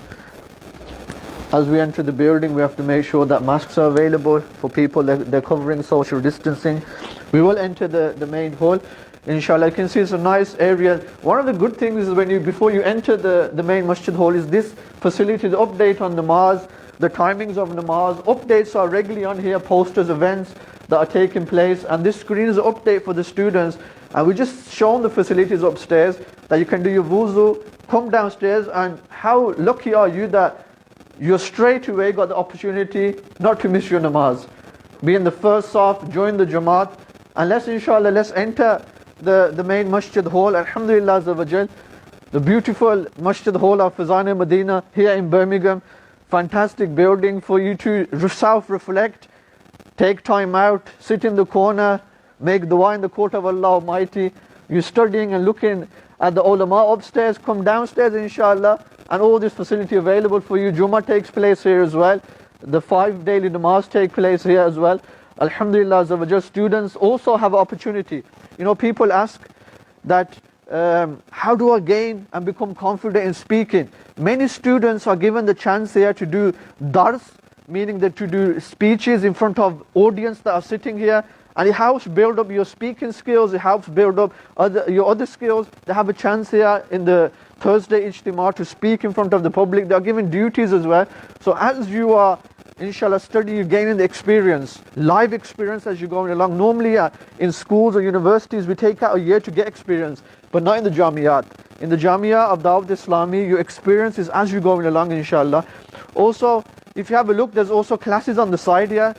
as we enter the building, we have to make sure that masks are available for people, they're covering social distancing. We will enter the main hall. Inshallah, you can see it's a nice area. One of the good things is before you enter the main masjid hall is this facility, the update on namaz, the timings of namaz. Updates are regularly on here, posters, events that are taking place, and this screen is an update for the students. And we just shown the facilities upstairs that you can do your wuzu, come downstairs, and how lucky are you that you straight away got the opportunity not to miss your namaz. Be in the first saf, join the Jamaat, and let's enter the main masjid hall. Alhamdulillah Azza wa Jal, the beautiful masjid hall of Fazana Medina here in Birmingham. Fantastic building for you to self-reflect, take time out, sit in the corner, make dua in the court of Allah Almighty. You're studying and looking at the ulama upstairs, come downstairs, inshallah, and all this facility available for you. Jummah takes place here as well. The 5 daily namaz take place here as well. Alhamdulillah Azza wa Jal, students also have opportunity. You know, people ask that how do I gain and become confident in speaking? Many students are given the chance here to do dars, meaning that to do speeches in front of audience that are sitting here, And it helps build up your speaking skills, it helps build up your other skills. They have a chance here in the Thursday Ijtima to speak in front of the public. They are given duties as well. So as you are, inshallah, studying, you're gaining the experience, live experience as you're going along. Normally in schools or universities, we take out a year to get experience, but not in the Jamiat. In the Jamia of Dawat Islami, your experience is as you're going along, inshallah. Also, if you have a look, there's also classes on the side here.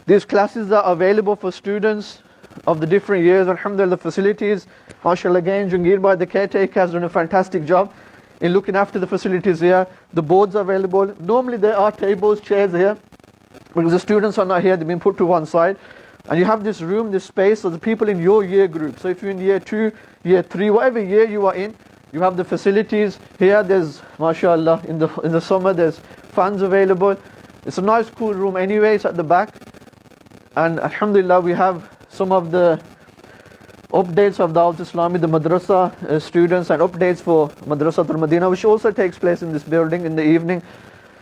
These classes are available for students of the different years. Alhamdulillah, the facilities, mashallah, again, Jungir Bhai, the caretaker, has done a fantastic job in looking after the facilities here. The boards are available. Normally there are tables, chairs here, because the students are not here, they've been put to one side. And you have this room, this space for the people in your year group. So if you're in year 2, year 3, whatever year you are in, you have the facilities here. There's, mashallah, in the summer, there's fans available. It's a nice cool room anyway, it's at the back. And alhamdulillah, we have some of the updates of Dawat Islami, the madrasa students, and updates for Madrasa al-Madina, which also takes place in this building in the evening.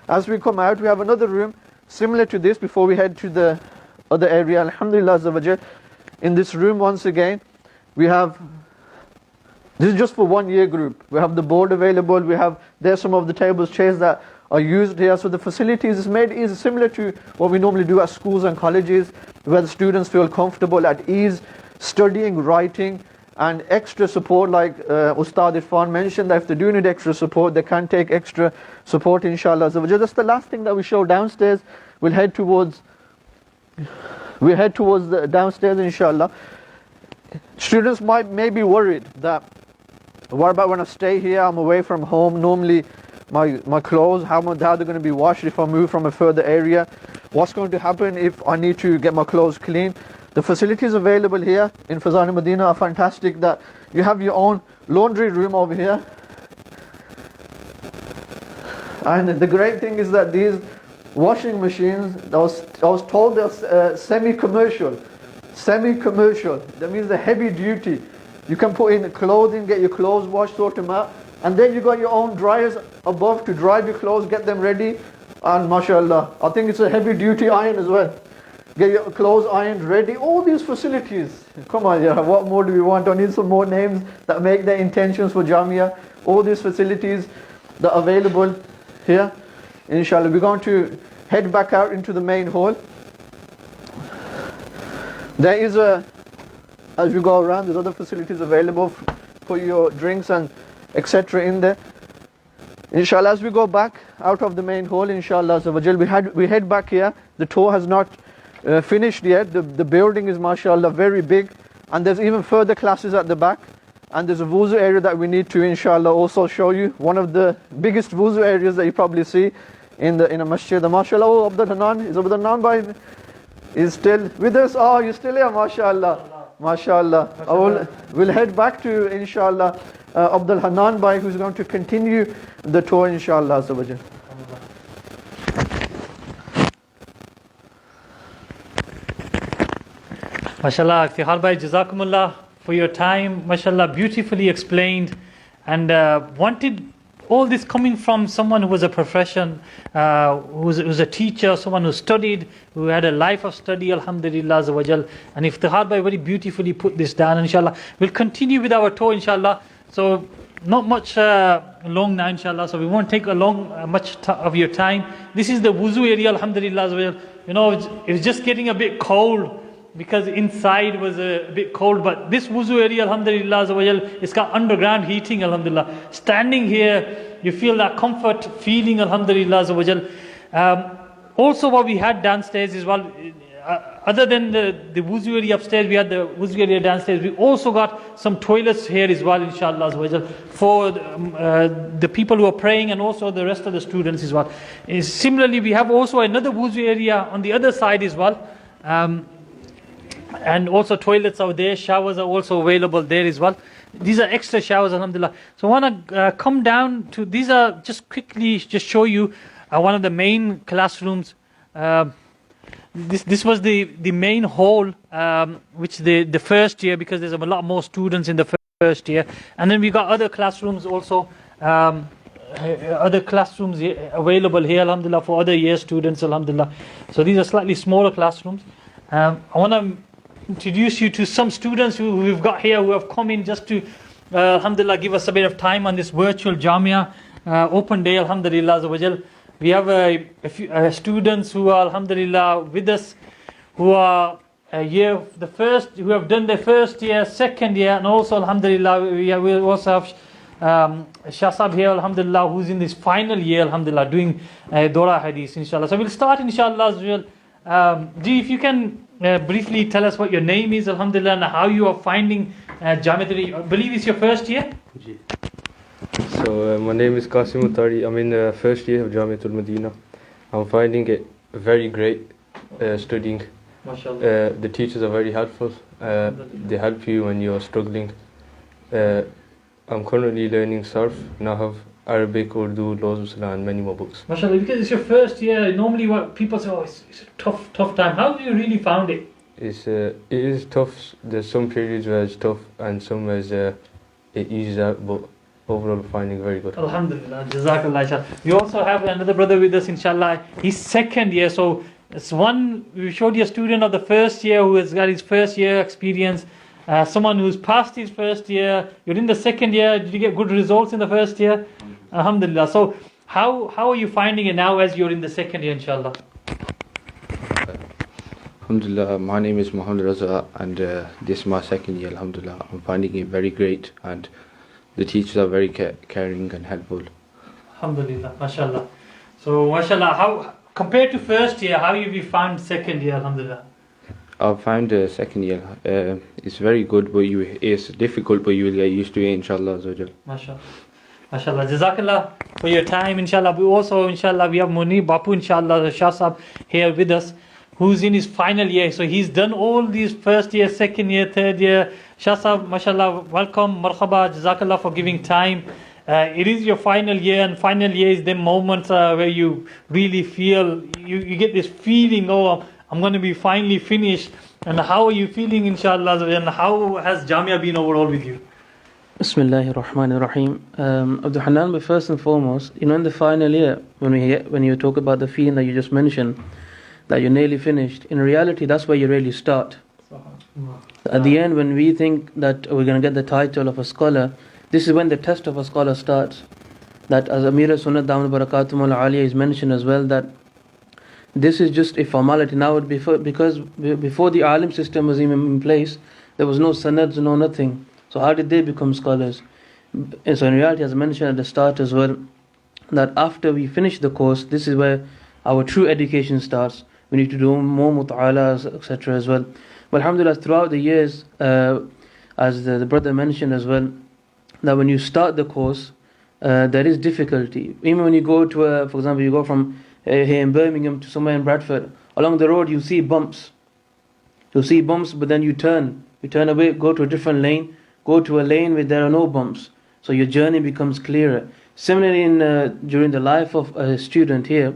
As we come out, we have another room similar to this before we head to the other area. Alhamdulillah Azza wa Jal. In this room, once again, we have, this is just for 1 year group. We have the board available. We have, there's some of the tables, chairs that are used here. So the facilities is made easy, similar to what we normally do at schools and colleges, where the students feel comfortable, at ease, studying, writing, and extra support. Like Ustad Irfan mentioned, that if they do need extra support, they can take extra support, inshallah. So that's the last thing that we show downstairs. We'll head towards the downstairs, inshallah. Students may be worried that, what about when I stay here, I'm away from home, normally my clothes, how are they going to be washed if I move from a further area? What's going to happen if I need to get my clothes clean? The facilities available here in Faizan Madina are fantastic, that you have your own laundry room over here. And the great thing is that these washing machines, I was told they're semi-commercial. Semi-commercial, that means they're heavy duty. You can put in clothing, get your clothes washed, sort them out, and then you got your own dryers above to dry your clothes, get them ready. And mashallah, I think it's a heavy duty iron as well. Get your clothes ironed ready. All these facilities, come on, yeah, what more do we want? I need some more names that make their intentions for Jamia. All these facilities that are available here. Inshallah, we're going to head back out into the main hall. There is as you go around, there's other facilities available for your drinks and etc. in there. Inshallah, as we go back out of the main hall, inshallah, we head back here. The tour has not finished yet. The building is, mashallah, very big, and there's even further classes at the back. And there's a wuzu area that we need to, inshallah, also show you. One of the biggest wuzu areas that you probably see in a masjid. The mashallah, oh, Abdul Hanan, is Abdul Hanan Bhai is still with us? Oh, you're still here, mashallah. MashaAllah. We'll head back to, inshallah, Abdul Hanan Bhai, who's going to continue the tour, inshallah. MashaAllah, Iftihar Bhai, Jazakumullah for your time. MashaAllah, beautifully explained, and wanted all this coming from someone who was a profession, who was a teacher, someone who studied, who had a life of study, alhamdulillah azza wa jal. And Iftihar Bhai very beautifully put this down, inshallah. We'll continue with our tour, inshallah. So not much long now, inshallah, so we won't take much of your time. This is the wuzu area, alhamdulillah azza wa jal. You know, it's just getting a bit cold, because inside was a bit cold, but this wuzu area, alhamdulillah azza wa jal, it's got underground heating, alhamdulillah. Standing here, you feel that comfort feeling, alhamdulillah azza wa jal. Also what we had downstairs as well, other than the wuzu area upstairs, we had the wuzu area downstairs. We also got some toilets here as well, inshallah azza wa jal, for the people who are praying, and also the rest of the students as well. Similarly, we have also another wuzu area on the other side as well. And also toilets are there, showers are also available there as well. These are extra showers, alhamdulillah. So I want to come down to, these are just quickly just show you one of the main classrooms. This was the main hall, which the first year, because there's a lot more students in the first year. And then we got other classrooms also, other classrooms available here, alhamdulillah, for other year students, alhamdulillah. So these are slightly smaller classrooms. I want to introduce you to some students who we've got here who have come in just to, alhamdulillah, give us a bit of time on this virtual Jamia open day, alhamdulillah. We have a few students who are, alhamdulillah, with us, who are who have done their first year, second year, and also, alhamdulillah, we also have Shasab here, alhamdulillah, who's in this final year, alhamdulillah, doing Dora Hadith, inshallah. So we'll start, inshallah, as well. Ji, if you can briefly tell us what your name is, alhamdulillah, and how you are finding Jamiatul, I believe it's your first year? So my name is Qasim Uttari. I'm in the first year of Jamiatul Madina. I'm finding it very great studying. MashaAllah. The teachers are very helpful. They help you when you're struggling. I'm currently learning Sarf, Nahv, Arabic, Urdu, Laws of Salah, and many more books. MashaAllah, because it's your first year, normally what people say, it's a tough time. How have you really found it? It is tough. There's some periods where it's tough and some where it eases out, but overall finding very good. Alhamdulillah, Jazakallah, inshallah. We also have another brother with us, inshallah. He's second year, so it's one, we showed you a student of the first year who has got his first year experience, someone who's passed his first year. You're in the second year, did you get good results in the first year? Alhamdulillah. So how are you finding it now as you're in the second year, inshallah? Alhamdulillah, my name is Muhammad Raza, and this is my second year. Alhamdulillah, I'm finding it very great, and the teachers are very caring and helpful. Alhamdulillah, mashallah. So mashallah, how compared to first year, how have you found second year, alhamdulillah? I found the second year, it's very good, but it's difficult, but you will get used to it, inshallah. Mashallah. MashaAllah. Jazakallah for your time, inshallah. We also, inshallah, we have Munib Bapu, inshallah, the Shah Sahab here with us, who's in his final year. So he's done all these first year, second year, third year. Shah Sahab, mashallah, welcome, marhaba, jazakallah for giving time. It is your final year, and final year is the moment where you really feel, you get this feeling, oh, I'm going to be finally finished. And how are you feeling, inshallah, and how has Jamia been overall with you? Bismillahir Rahmanir Rahim. Abdul Hanan, but first and foremost, in the final year, when you talk about the feeling that you just mentioned, that you're nearly finished, in reality, that's where you really start. At the end, when we think that we're going to get the title of a scholar, this is when the test of a scholar starts. That as Amir Sunnat Damat Barakatum al-Aliyah is mentioned as well, that this is just a formality. Now, because before the alim system was even in place, there was no sanads, no nothing. So how did they become scholars? And so in reality, as I mentioned at the start as well, that after we finish the course, this is where our true education starts. We need to do more muta'alas, etc. as well. But alhamdulillah, throughout the years, as the brother mentioned as well, that when you start the course, there is difficulty. Even when you go to, for example, you go from here in Birmingham to somewhere in Bradford, along the road you see bumps. You'll see bumps, but then you turn away, go to a different lane, go to a lane where there are no bumps. So your journey becomes clearer. Similarly, during the life of a student here,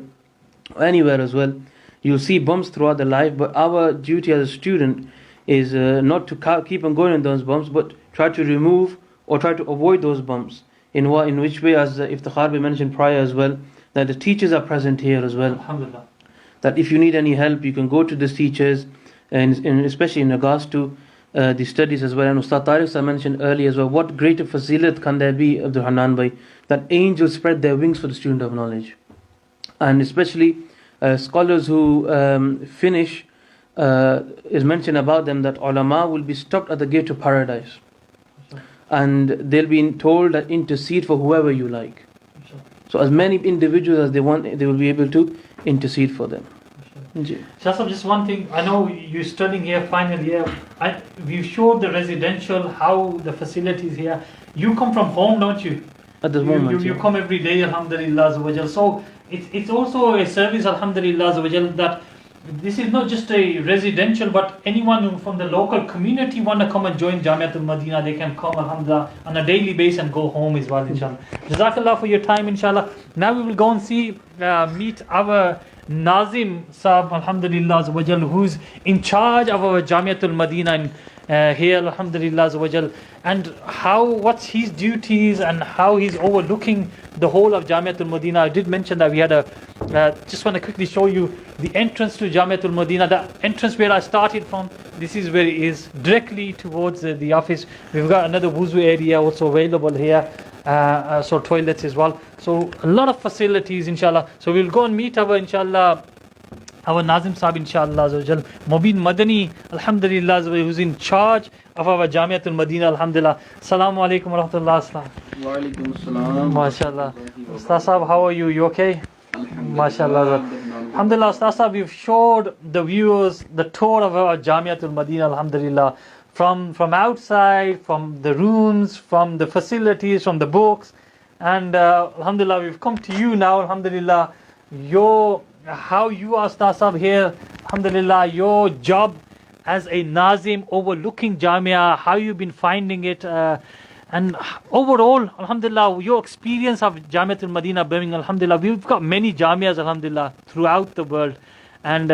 or anywhere as well, you'll see bumps throughout the life, but our duty as a student is not to keep on going in those bumps, but try to remove or try to avoid those bumps. In which way, as Iftikhar mentioned prior as well, that the teachers are present here as well. Alhamdulillah. That if you need any help, you can go to these teachers, and especially in regards to the studies as well. And Ustad Tariq I mentioned earlier as well, what greater fazilat can there be, Abdul Hanan Bhai, that angels spread their wings for the student of knowledge. And especially scholars who finish, is mentioned about them that ulama will be stopped at the gate of paradise. And they'll be told that intercede for whoever you like. So as many individuals as they want, they will be able to intercede for them. Shasab, just one thing, I know you're studying here final year. We've showed the residential, how the facilities here. You come from home, don't you? At the moment, you come every day, alhamdulillah. So it's also a service, alhamdulillah, that this is not just a residential, but anyone who from the local community want to come and join Jamiatul Madina, they can come, alhamdulillah, on a daily basis and go home as well, inshallah. Jazakallah for your time, inshallah. Now we will go and meet our Nazim Sahab, alhamdulillah, who's in charge of our Jamiatul Madina here, alhamdulillah azza wa jal, and what's his duties and how he's overlooking the whole of Jamiatul Madina. I did mention that we had just want to quickly show you the entrance to Jamiatul Madina, the entrance where I started from. This is where it is, directly towards the office. We've got another wuzu area also available here, so toilets as well. So a lot of facilities, inshallah. So we'll go and meet our Nazim Sahib, inshallah, Mubin Madani, alhamdulillah, who's in charge of our Jamiatul Madina, alhamdulillah. Assalamu alaikum wa rahmatullah. Wa alaikum assalam. MashaAllah. Ustaz Sahib, how are you? You okay? MashaAllah. Alhamdulillah, Ustaz Sahib, you've showed the viewers the tour of our Jamiatul Madina, alhamdulillah. From outside, from the rooms, from the facilities, from the books. And alhamdulillah, we've come to you now, alhamdulillah. How you are, Ustaz Sahib, here, alhamdulillah, your job as a Nazim overlooking Jamia, how you've been finding it, and overall, alhamdulillah, your experience of Jamiatul Madina, Birmingham, alhamdulillah. We've got many Jamias, alhamdulillah, throughout the world, and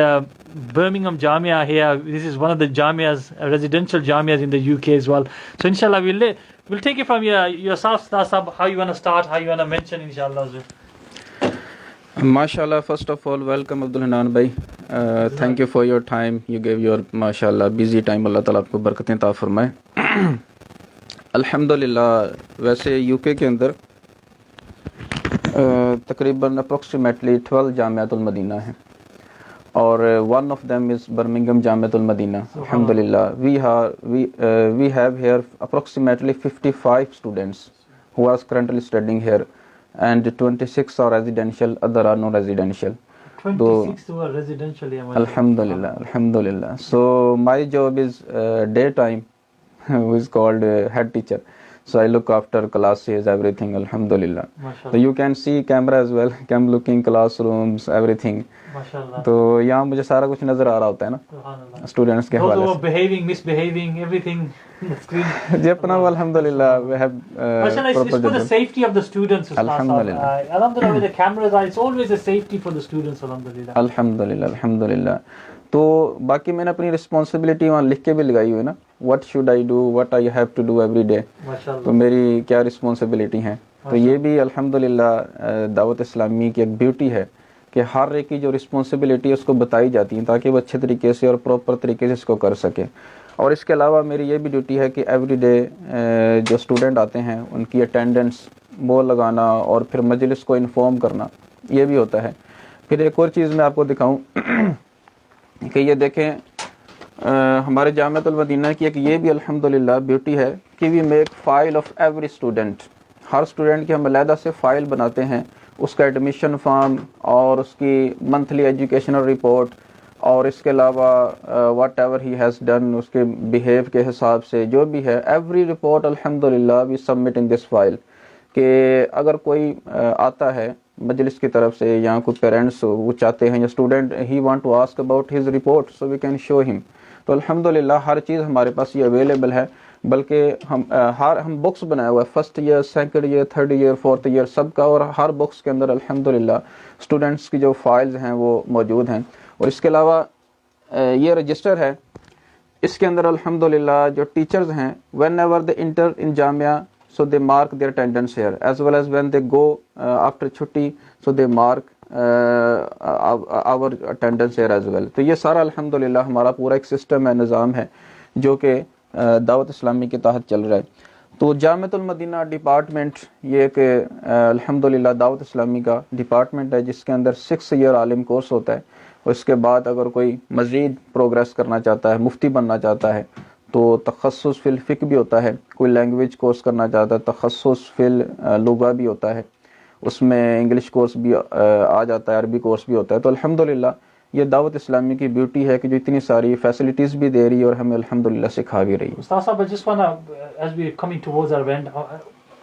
Birmingham Jamia here, this is one of the Jamias, residential Jamias in the UK as well. So inshallah, we'll take it from yourself, Ustaz Sahib, how you want to start, how you want to mention, inshallah. MashaAllah, first of all, welcome Abdul Hanan bhai. Thank you for your time. You gave your, MashaAllah, busy time. Allah Ta'ala आपको बरकतें ता फरमाए. अल्हम्दुलिल्लाह, वैसे UK के अंदर तकरीबन approximately 12 Jamiatul Medina हैं और one of them is Birmingham Jamiatul Madina. Alhamdulillah, we have here approximately 55 students who are currently studying here. And 26 are residential, other are non-residential. 26 who are residential, yeah. Alhamdulillah, alhamdulillah. So my job is daytime, who is called head teacher. So I look after classes, everything, alhamdulillah. MashaAllah. So you can see camera as well, I'm looking classrooms, everything. MashaAllah. तो यहाँ मुझे सारा कुछ नजर आ रहा होता है ना स्टूडेंट्स के हवाले से. Those who are behaving, misbehaving, everything on the screen. जी अपना alhamdulillah, we have MashaAllah, it's for the safety of the students. Alhamdulillah. Alhamdulillah, with the cameras, it's always a safety for the students, alhamdulillah. Alhamdulillah, alhamdulillah. तो बाकी मैंने अपनी responsibility वहाँ लिख के भी लगाई हुई है ना, what should I do, what I have to do every day, तो मेरी क्या रिस्पॉन्सिबिलिटी है. तो ये भी अल्हम्दुलिल्लाह दावत इस्लामी की एक ब्यूटी है कि हर एक की जो रिस्पॉन्सिबिलिटी है उसको बताई जाती है ताकि वो अच्छे तरीके से और प्रॉपर तरीके से इसको कर सके. और इसके अलावा मेरी ये भी ड्यूटी है कि एवरी डे जो स्टूडेंट आते हैं उनकी अटेंडेंस वो लगाना और फिर मजलिस को इन्फॉर्म करना, ये भी होता है. फिर एक और चीज़ मैं आपको दिखाऊं कि ये देखें हमारे जामियातुल मदीना की एक ये भी अल्हम्दुलिल्लाह ब्यूटी है कि we make file of every student. हर स्टूडेंट की हम अलहदा से फ़ाइल बनाते हैं, उसका एडमिशन फॉर्म और उसकी मंथली एजुकेशनल रिपोर्ट और इसके अलावा whatever he has done, उसके बिहेव के हिसाब से जो भी है, एवरी रिपोर्ट अल्हम्दुलिल्लाह we submit in this file. कि अगर कोई आता है मजलिस की तरफ से या कोई पेरेंट्स वो चाहते हैं या student he want to ask about his report, so we can show him. तो अल्हम्दुलिल्लाह हर चीज़ हमारे पास ये अवेलेबल है. बल्कि हम बुक्स बनाया हुआ है, first year, second year, third year, fourth year सबका, और हर बुक्स के अंदर अल्हम्दुलिल्लाह स्टूडेंट्स की जो फाइल्स हैं वो मौजूद हैं. और इसके अलावा ये रजिस्टर है, इसके अंदर अल्हम्दुलिल्लाह जो टीचर्स हैं when ever they inter in Jamia so they mark their attendance here, as well as when they go after छुट्टी, so they mark our attendance here as well. तो ये सारा अल्हम्दुलिल्लाह हमारा पूरा एक सिस्टम है, निज़ाम है जो कि दावत इस्लामी के तहत चल रहा है. तो जामियातुल मदीना डिपार्टमेंट ये एक अल्हम्दुलिल्लाह दावत इस्लामी का डिपार्टमेंट है जिसके अंदर 6 ईयर आलिम कोर्स होता है. और इसके बाद अगर कोई मज़ीद प्रोग्रेस करना चाहता है, मुफ्ती बनना चाहता है, तो तखस्सुस फिल फ़िक़्ह भी होता है. कोई लैंग्वेज कोर्स करना चाहता है, तखस्सुस फिल लुगा भी होता है, उसमें इंग्लिश कोर्स भी आ जाता है, अरबी कोर्स भी होता है. तो अल्हम्दुलिल्लाह ये दावत इस्लामी की ब्यूटी है कि जो इतनी सारी फैसिलिटीज़ भी दे रही है और हमें अल्हम्दुलिल्लाह सिखा भी रही है. Ustaz Sahib, I just want to, as we are coming towards our end,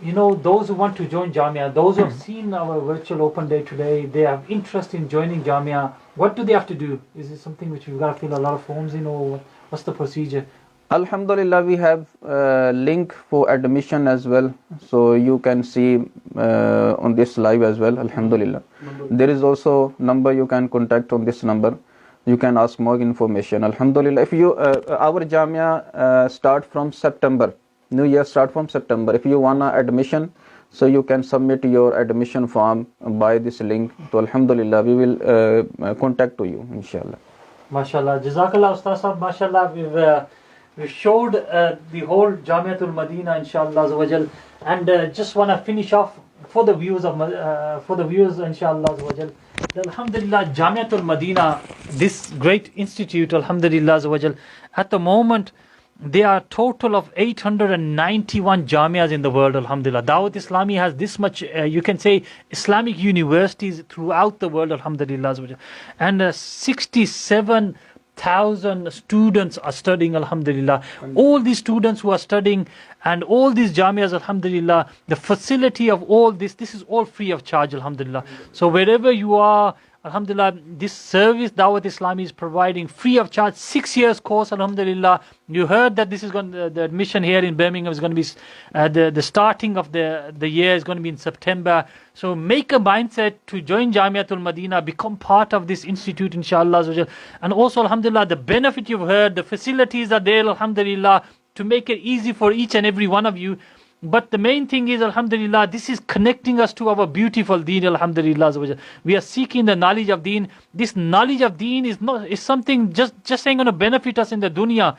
you know, those who want to join Jamia, those who have seen our virtual open day today, they have interest in joining Jamia, what do they have to do? Is it something which we've got to fill a lot of forms in, or what's the procedure? Alhamdulillah, we have link for admission as well, so you can see on this live as well. Alhamdulillah, there is also number you can contact on this number. you can ask more information. Alhamdulillah, if you our Jamia start from September, new year start from September. If you wanna admission, so you can submit your admission form by this link. So Alhamdulillah, we will contact to you, inshallah. MashaAllah. Jazakallah Ustaz Sahab. MashaAllah, we've showed the whole Jamiatul Madina, inshallah Azza wa Jal. And just want to finish off for the viewers, inshallah Azza wa Jal. Alhamdulillah, Jamiatul Madina, this great institute, alhamdulillah Azza wa Jal, at the moment, there are a total of 891 Jamias in the world, alhamdulillah. Dawat Islami has this much, you can say, Islamic universities throughout the world, alhamdulillah Azza wa Jal. And 67,000 students are studying, alhamdulillah. All these students who are studying and all these Jamias, alhamdulillah, the facility of all this is all free of charge, alhamdulillah. So wherever you are, alhamdulillah, this service Dawat Islami is providing free of charge, 6 years course, alhamdulillah. You heard that this is going to, the admission here in Birmingham is going to be the starting of the year is going to be in September. So make a mindset to join Jamiatul Madina, become part of this institute, inshallah. And also, alhamdulillah, the benefit you've heard, the facilities are there, alhamdulillah, to make it easy for each and every one of you. But the main thing is, alhamdulillah, this is connecting us to our beautiful deen, alhamdulillah. We are seeking the knowledge of deen. This knowledge of deen is something just ain't going to benefit us in the dunya,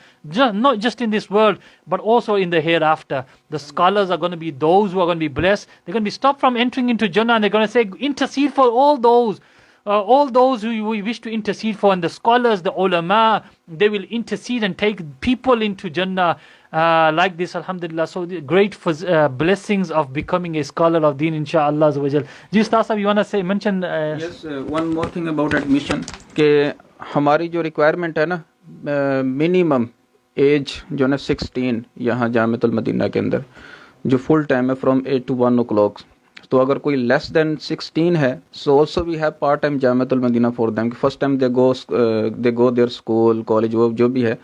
not just in this world, but also in the hereafter. The scholars are going to be those who are going to be blessed. They're going to be stopped from entering into Jannah, and they're going to say, intercede for all those who we wish to intercede for. And the scholars, the ulama, they will intercede and take people into Jannah like this, alhamdulillah. So the great blessings of becoming a scholar of deen, inshallah. Ji Ustaz Sahab, you want to mention? Yes, one more thing about admission. कि हमारी जो requirement है ना, minimum age जो है 16 यहाँ Jamiatul Medina के अंदर, जो full time है from 8 to 1 o'clock. तो अगर कोई less than 16 है, so also we have part time Jamiatul Medina for them. First time they go their school, college, वो जो भी है,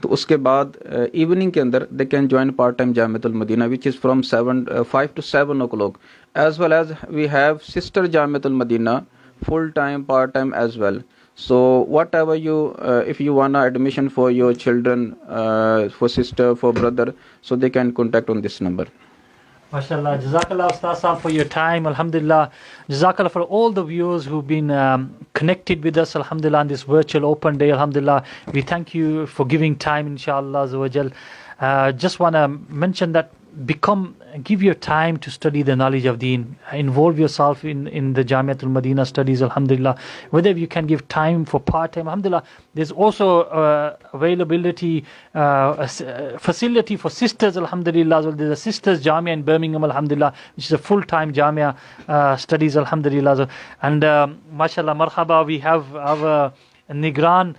तो उसके बाद इवनिंग के अंदर they can join part time Jamiatul Medina, which is from 5 to 7 o'clock. As well as we have sister Jamiatul Medina, full time, part time as well. So whatever you, if you want admission for your children, for sister, for brother, so they can contact on this number. MashaAllah. Jazakallah Ustaz Sahab for your time, alhamdulillah. Jazakallah for all the viewers who've been connected with us, alhamdulillah, on this virtual open day, alhamdulillah. We thank you for giving time, inshallah Azza wa Jal. Just want to mention that give your time to study the knowledge of deen. Involve yourself in the Jamiatul Madina studies, alhamdulillah. Whether you can give time for part-time, alhamdulillah. There's also availability, facility for sisters, alhamdulillah. There's a sisters Jamia in Birmingham, alhamdulillah, which is a full-time Jamia studies, alhamdulillah. And mashallah, marhaba, we have our Nigran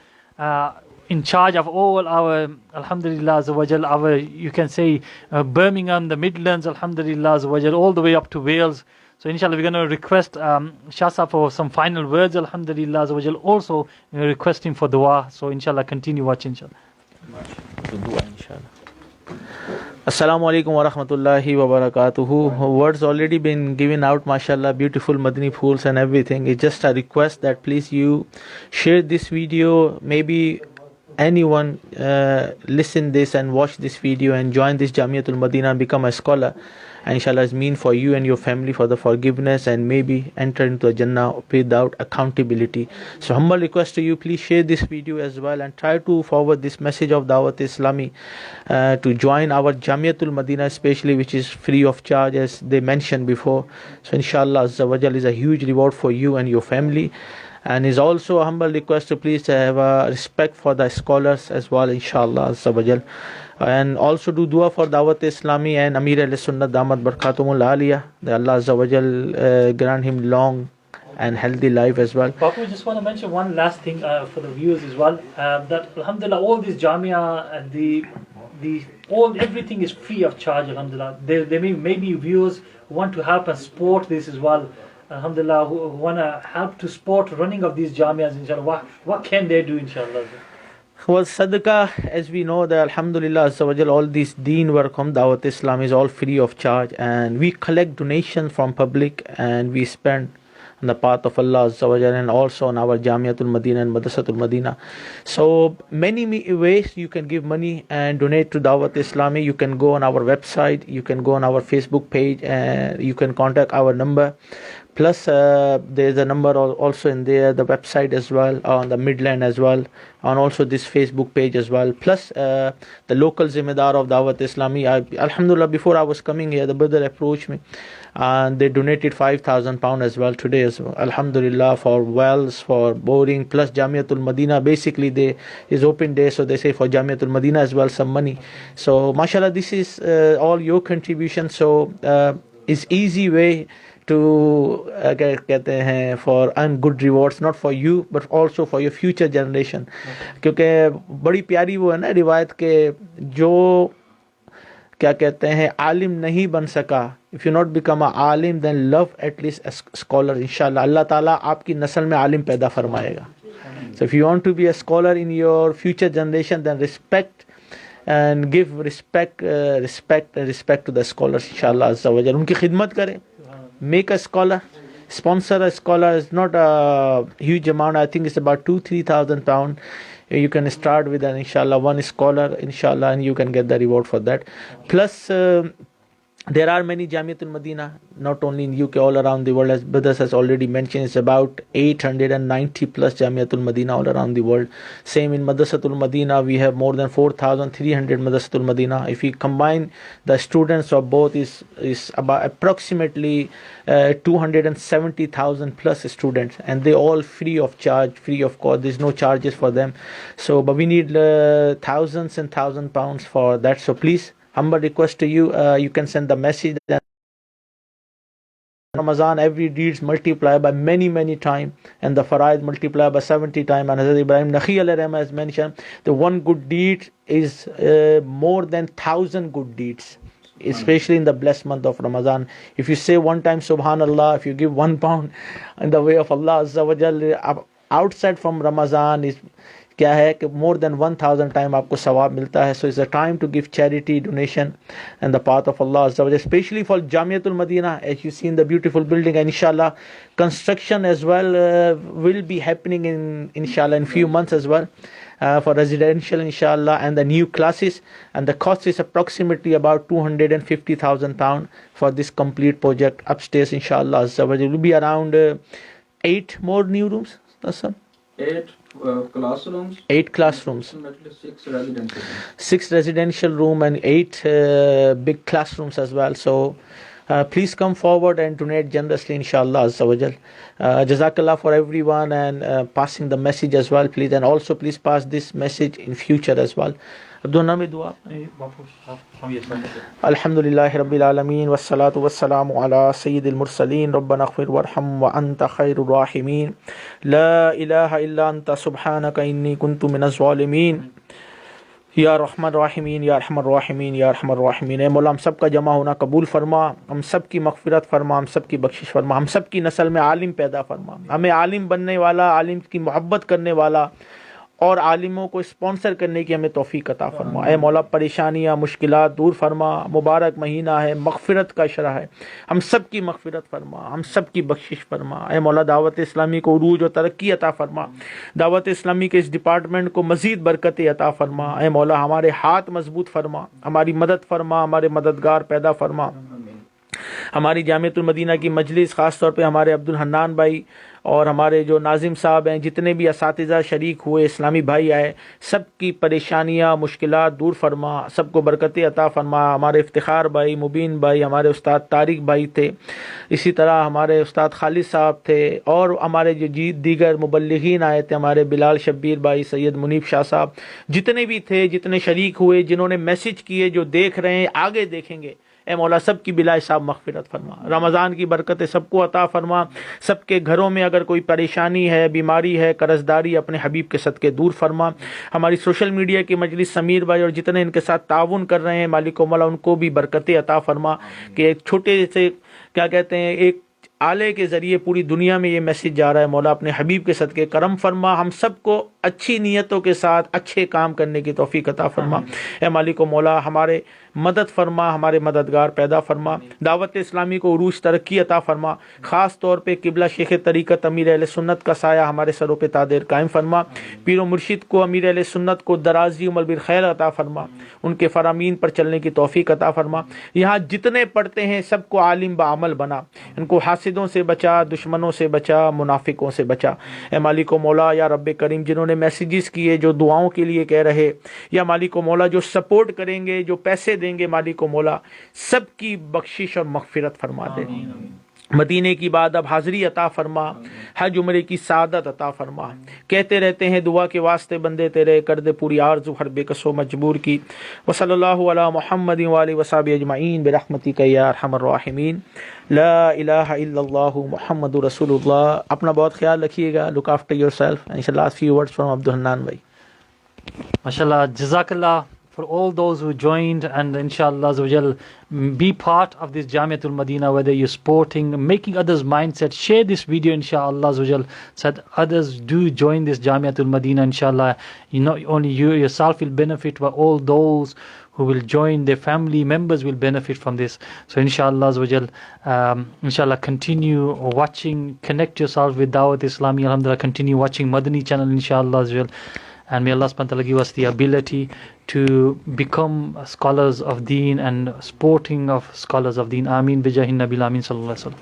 in charge of all our, alhamdulillah Azza wa Jal, our, you can say, Birmingham, the Midlands, alhamdulillah Azza wa Jal, all the way up to Wales. So inshallah we're going to request Shah for some final words, alhamdulillah Azza wa Jal. Also requesting for dua. So inshallah continue watching, inshallah. Assalamu alaikum wa rahmatullahi wa barakatuhu. Words already been given out, mashallah, beautiful Madani fools and everything. It's just a request that please you share this video. Maybe anyone listen this and watch this video and join this Jamiatul Madina and become a scholar. And inshallah is mean for you and your family for the forgiveness and maybe enter into Jannah without accountability. So humble request to you, please share this video as well and try to forward this message of Dawat Islami to join our Jamiatul Madina, especially, which is free of charge as they mentioned before. So inshallah Azza wa Jal is a huge reward for you and your family. And is also a humble request to please have a respect for the scholars as well, inshallah Azza wa Jal. And also do dua for Dawat Islami and Amir al-Sunnah Damat Barakatumul Aliyah. That Allah Azza wa Jal grant him long and healthy life as well. Bapu, we just want to mention one last thing for the viewers as well. That alhamdulillah, all these Jamia and everything is free of charge, alhamdulillah. There may be viewers who want to help and support this as well, alhamdulillah, who want to help to support running of these Jamias, inshallah. What can they do, inshallah? Well, sadaqah, as we know that alhamdulillah Azza wa Jal, all this deen work from Dawat Islam is all free of charge, and we collect donations from public and we spend on the path of Allah Azza wa Jalla, and also on our Jamiatul Madina and Madrasatul Madina. So many ways you can give money and donate to Dawat Islami. You can go on our website, you can go on our Facebook page, and you can contact our number. Plus there's a number also in there, the website as well, on the Midland as well, and also this Facebook page as well. Plus the local Zimmedar of Dawat Islami. Alhamdulillah, before I was coming here, the brother approached me and they donated £5,000 as well today as well. Alhamdulillah, for wells, for boring, plus Jamiatul Madina. Basically they is open day, so they say for Jamiatul Madina as well some money. So mashallah, this is all your contribution. So it's easy way to कहते हैं for earn good rewards, not for you but also for your future generation. क्योंकि बड़ी प्यारी वो है ना रिवायत के जो क्या कहते हैं आलिम नहीं बन सका, if you not become a alim then love at least a scholar. इंशाल्लाह अल्लाह ताला आपकी नस्ल में आलिम पैदा फरमाएगा. So if you want to be a scholar in your future generation, then respect and give respect to the scholars inshallah azza wa jalla. उनकी खिदमत करें. Make a scholar, sponsor a scholar. Is not a huge amount. I think it's about 2,000-3,000 pounds. You can start with an inshallah one scholar inshallah, and you can get the reward for that. Plus there are many Jamiatul Madina, not only in UK, all around the world. As brothers has already mentioned, it's about 890 plus Jamiatul Madina all around the world. Same in Madrasatul Madina, we have more than 4,300 Madrasatul Madina. If we combine the students of both, is about approximately 270,000 plus students, and they all free of charge, free of cost. There's no charges for them. So, but we need thousands and £1,000 for that. So please, humble request to you, you can send the message that Ramadan every deeds multiplied by many times, and the faraid multiplied by 70 times. And Hazrat Ibrahim Nakhi alayhi rahmah has mentioned the one good deed is more than 1,000 good deeds, especially in the blessed month of Ramadan. If you say one time Subhanallah, if you give £1 in the way of Allah Azza wa Jalla outside from Ramadan, is क्या है कि more than 1,000 times आपको सवाब मिलता है. So it's a time to give charity, donation and the path of Allah Azza wa Jalla, especially for Jamiatul Madina. As you see in the beautiful building, and inshallah construction as well will be happening in inshallah in few months as well, for residential inshallah, and the new classes, and the cost is approximately about £250,000 for this complete project upstairs inshallah Azza wa Jalla. It will be around 8 more new rooms. That's all. 8 classrooms, 6 residential room and 8 big classrooms as well. So please come forward and donate generously inshallah azza wa jal. Jazakallah for everyone, and passing the message as well please, and also please pass this message in future as well. Alhamdulillahi Rabbil Alameen, wassalatu wassalamu ala Sayyidil Mursaleen, Rabbana aghfir warham wa anta khairur rahimin, la ilaha illa anta subhanaka inni kuntu minaz zalimin, या रहमान राहिमीन, या रहमान राहिमीन, या रहमान राहिमीन. ए मौला हम सब का जमा होना कबूल फरमा, हम सब की मग़फ़िरत फरमा, हम सब की बख्शिश फरमा, हम सब की नस्ल में आलिम पैदा फरमा, हमें आलिम बनने वाला, आलिम की मोहब्बत करने वाला और आलिमों को स्पॉन्सर करने की हमें तौफीक अता फरमा. ए मौला परेशानियाँ मुश्किलात दूर फरमा, मुबारक महीना है, मग़फ़िरत का शरा है, हम सब की मग़फ़िरत फरमा, हम सब की बख्शिश फरमा. ए मौला दावत इस्लामी को उरूज और तरक्की अता फरमा, दावत इस्लामी के इस डिपार्टमेंट को मज़ीद बरकतें अता फरमा. ए मौला हमारे हाथ मजबूत फरमा, हमारी मदद फरमा, हमारे मददगार पैदा फरमा. हमारी जामियातुल मदीना की मजलिस, ख़ास तौर पे हमारे अब्दुल हन्नान भाई और हमारे जो नाजिम साहब हैं, जितने भी असातिज़ा शरीक हुए, इस्लामी भाई आए, सब की परेशानियाँ मुश्किलात दूर फरमा, सबको बरकतें अता फरमा. हमारे इफ्तिखार भाई, मुबीन भाई, हमारे उस्ताद तारिक भाई थे, इसी तरह हमारे उस्ताद खालिद साहब थे, और हमारे जो दीगर मुबल्लिगीन आए थे, हमारे बिलाल शब्बीर भाई, सैयद मुनीब शाह साहब, जितने भी थे, जितने शरीक हुए, जिन्होंने मैसेज किए, जो देख रहे हैं, आगे देखेंगे, ए मौला सब की बिला हिसाब मग़फ़िरत फरमा. रमज़ान की बरकतें सबको अता फरमा. सबके घरों में अगर कोई परेशानी है, बीमारी है, कर्ज़दारी, अपने हबीब के सदक़े दूर फरमा. हमारी सोशल मीडिया की मजलिस समीर भाई और जितने इनके साथ ताउन कर रहे हैं, मालिक मौला उनको भी बरकतें अता फरमा कि एक छोटे से क्या कहते हैं एक आले के ज़रिए पूरी दुनिया में ये मैसेज जा रहा है. मौला अपने हबीब के सदक़े करम फरमा, हम सबको अच्छी नीयतों के साथ अच्छे काम करने की तौफीक अता फरमा। ए मालिक मौला हमारे मदद फरमा, हमारे मददगार पैदा फरमा, दावत इस्लामी को उरूज तरक्की अता फरमा। ख़ास तौर पे किबला शेख तरीक़त अमीर अहले सुन्नत का साया हमारे सरों पे तादेर कायम फरमा। पीर मुर्शिद को, अमीर अहले सुन्नत को दराजी उमर बिल खैर अता फरमा, उनके फरामीन पर चलने की तौफीक अता फरमा। यहाँ जितने पढ़ते हैं सबको आलिम बाअमल बना, इनको हासिदों से बचा, दुश्मनों से बचा, मुनाफिकों से बचा। ए मालिक मौला या रब्बे करीम जिन्होंने मैसेजेस किए, जो दुआओं के लिए कह रहे, या मालिक मौला जो सपोर्ट करेंगे, जो पैसे देंगे, मालिक मौला सबकी बख्शिश और मगफिरत फरमा दे। मदीने की बाद अब हाज़री अता फरमा, हज उम्रे की सादत अता फरमा। कहते रहते हैं दुआ के वास्ते बंदे तेरे, कर दे पूरी आरज़ू हर बेकसो मजबूर की। वसल्लल्लाहु अला मुहम्मद व आलिहि वसहबिहि अजमईन बिरहमतिका या अरहमर राहिमीन। ला इलाहा इल्लल्लाहु मुहम्मदुर रसूलुल्लाह। अपना बहुत ख्याल रखिएगा, लुक आफ्टर योरसेल्फ। इंशाल्लाह few words from Abdul Hannan भाई। MashaAllah, Jazakallah for all those who joined, and inshallah Azawajal, be part of this Jamiatul Madina, whether you're sporting, making others' mindset. Share this video inshallah Azawajal, so that others do join this Jamiatul Madina inshallah. You know, only you yourself will benefit, but all those who will join, their family members will benefit from this. So inshallah Azawajal, inshallah continue watching, connect yourself with Dawat Islami, alhamdulillah, continue watching Madani channel inshallah Azawajal. And may Allah subhanahu wa ta'ala give us the ability to become scholars of deen and sporting of scholars of deen. Ameen bijahin nabil ameen sallallahu alaihi wasallam.